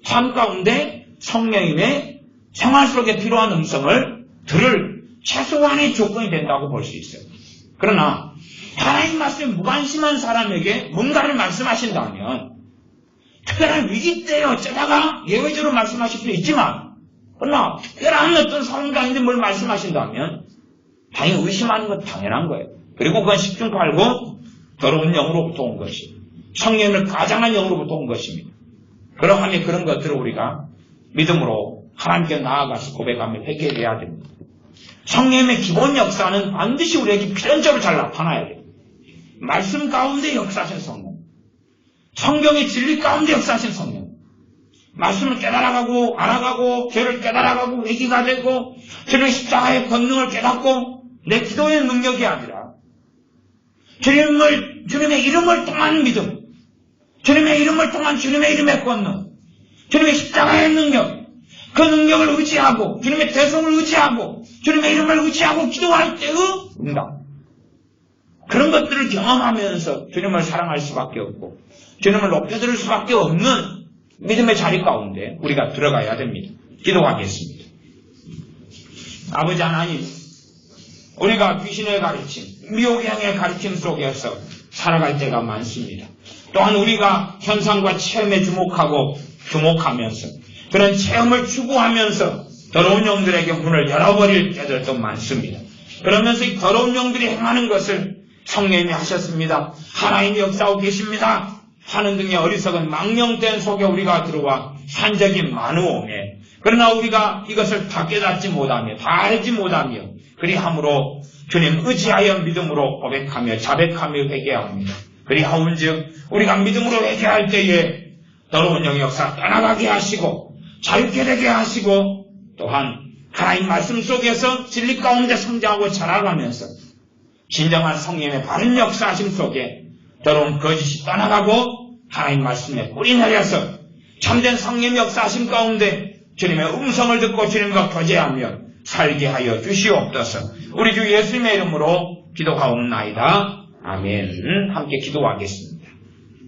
삶 가운데 성령님의 생활 속에 필요한 음성을 들을 최소한의 조건이 된다고 볼 수 있어요. 그러나 하나님 말씀에 무관심한 사람에게 뭔가를 말씀하신다면 특별한 위기 때에 어쩌다가 예외적으로 말씀하실 수도 있지만 그러나 특별한 어떤 상황 가운데 뭘 말씀하신다면 당연히 의심하는 건 당연한 거예요. 그리고 그건 십중팔구 더러운 영으로부터 온 것이 성령을 가장한 영으로부터 온 것입니다. 그러하면 그런 것들을 우리가 믿음으로 하나님께 나아가서 고백하며 회개해야 됩니다. 성령의 기본 역사는 반드시 우리에게 필연적으로 잘 나타나야 돼요. 말씀 가운데 역사하신 성령, 성경의 진리 가운데 역사하신 성령, 말씀을 깨달아가고 알아가고 죄를 깨달아가고 회개가 되고 주님의 십자가의 권능을 깨닫고 내 기도의 능력이 아니라 주님의 이름을 통한 믿음, 주님의 이름을 통한 주님의 이름의 권능, 주님의 십자가의 능력, 그 능력을 의지하고 주님의 대성을 의지하고 주님의 이름을 의지하고 기도할 때의 응답, 그런 것들을 경험하면서 주님을 사랑할 수밖에 없고 주님을 높여드릴 수밖에 없는 믿음의 자리 가운데 우리가 들어가야 됩니다. 기도하겠습니다. 아버지 하나님, 우리가 귀신의 가르침, 미혹형의 가르침 속에서 살아갈 때가 많습니다. 또한 우리가 현상과 체험에 주목하면서 그런 체험을 추구하면서 더러운 영들에게 문을 열어버릴 때들도 많습니다. 그러면서 이 더러운 영들이 행하는 것을 성령님이 하셨습니다. 하나님이 역사하고 계십니다. 하는 등의 어리석은 망령된 속에 우리가 들어와 산 적이 많으오매 그러나 우리가 이것을 다 깨닫지 못하며 다 알지 못하며 그리함으로 주님 의지하여 믿음으로 고백하며 자백하며 회개합니다. 그리하온즉 우리가 믿음으로 회개할 때에 더러운 영의 역사 떠나가게 하시고 자유케 되게 하시고 또한 하나님 말씀 속에서 진리 가운데 성장하고 자라가면서 진정한 성령의 바른 역사하심 속에 더러운 거짓이 떠나가고 하나님 말씀에 뿌리 내려서 참된 성령의 역사하심 가운데 주님의 음성을 듣고 주님과 교제하며 살게 하여 주시옵소서. 우리 주 예수님의 이름으로 기도하옵나이다. 아멘. 함께 기도하겠습니다.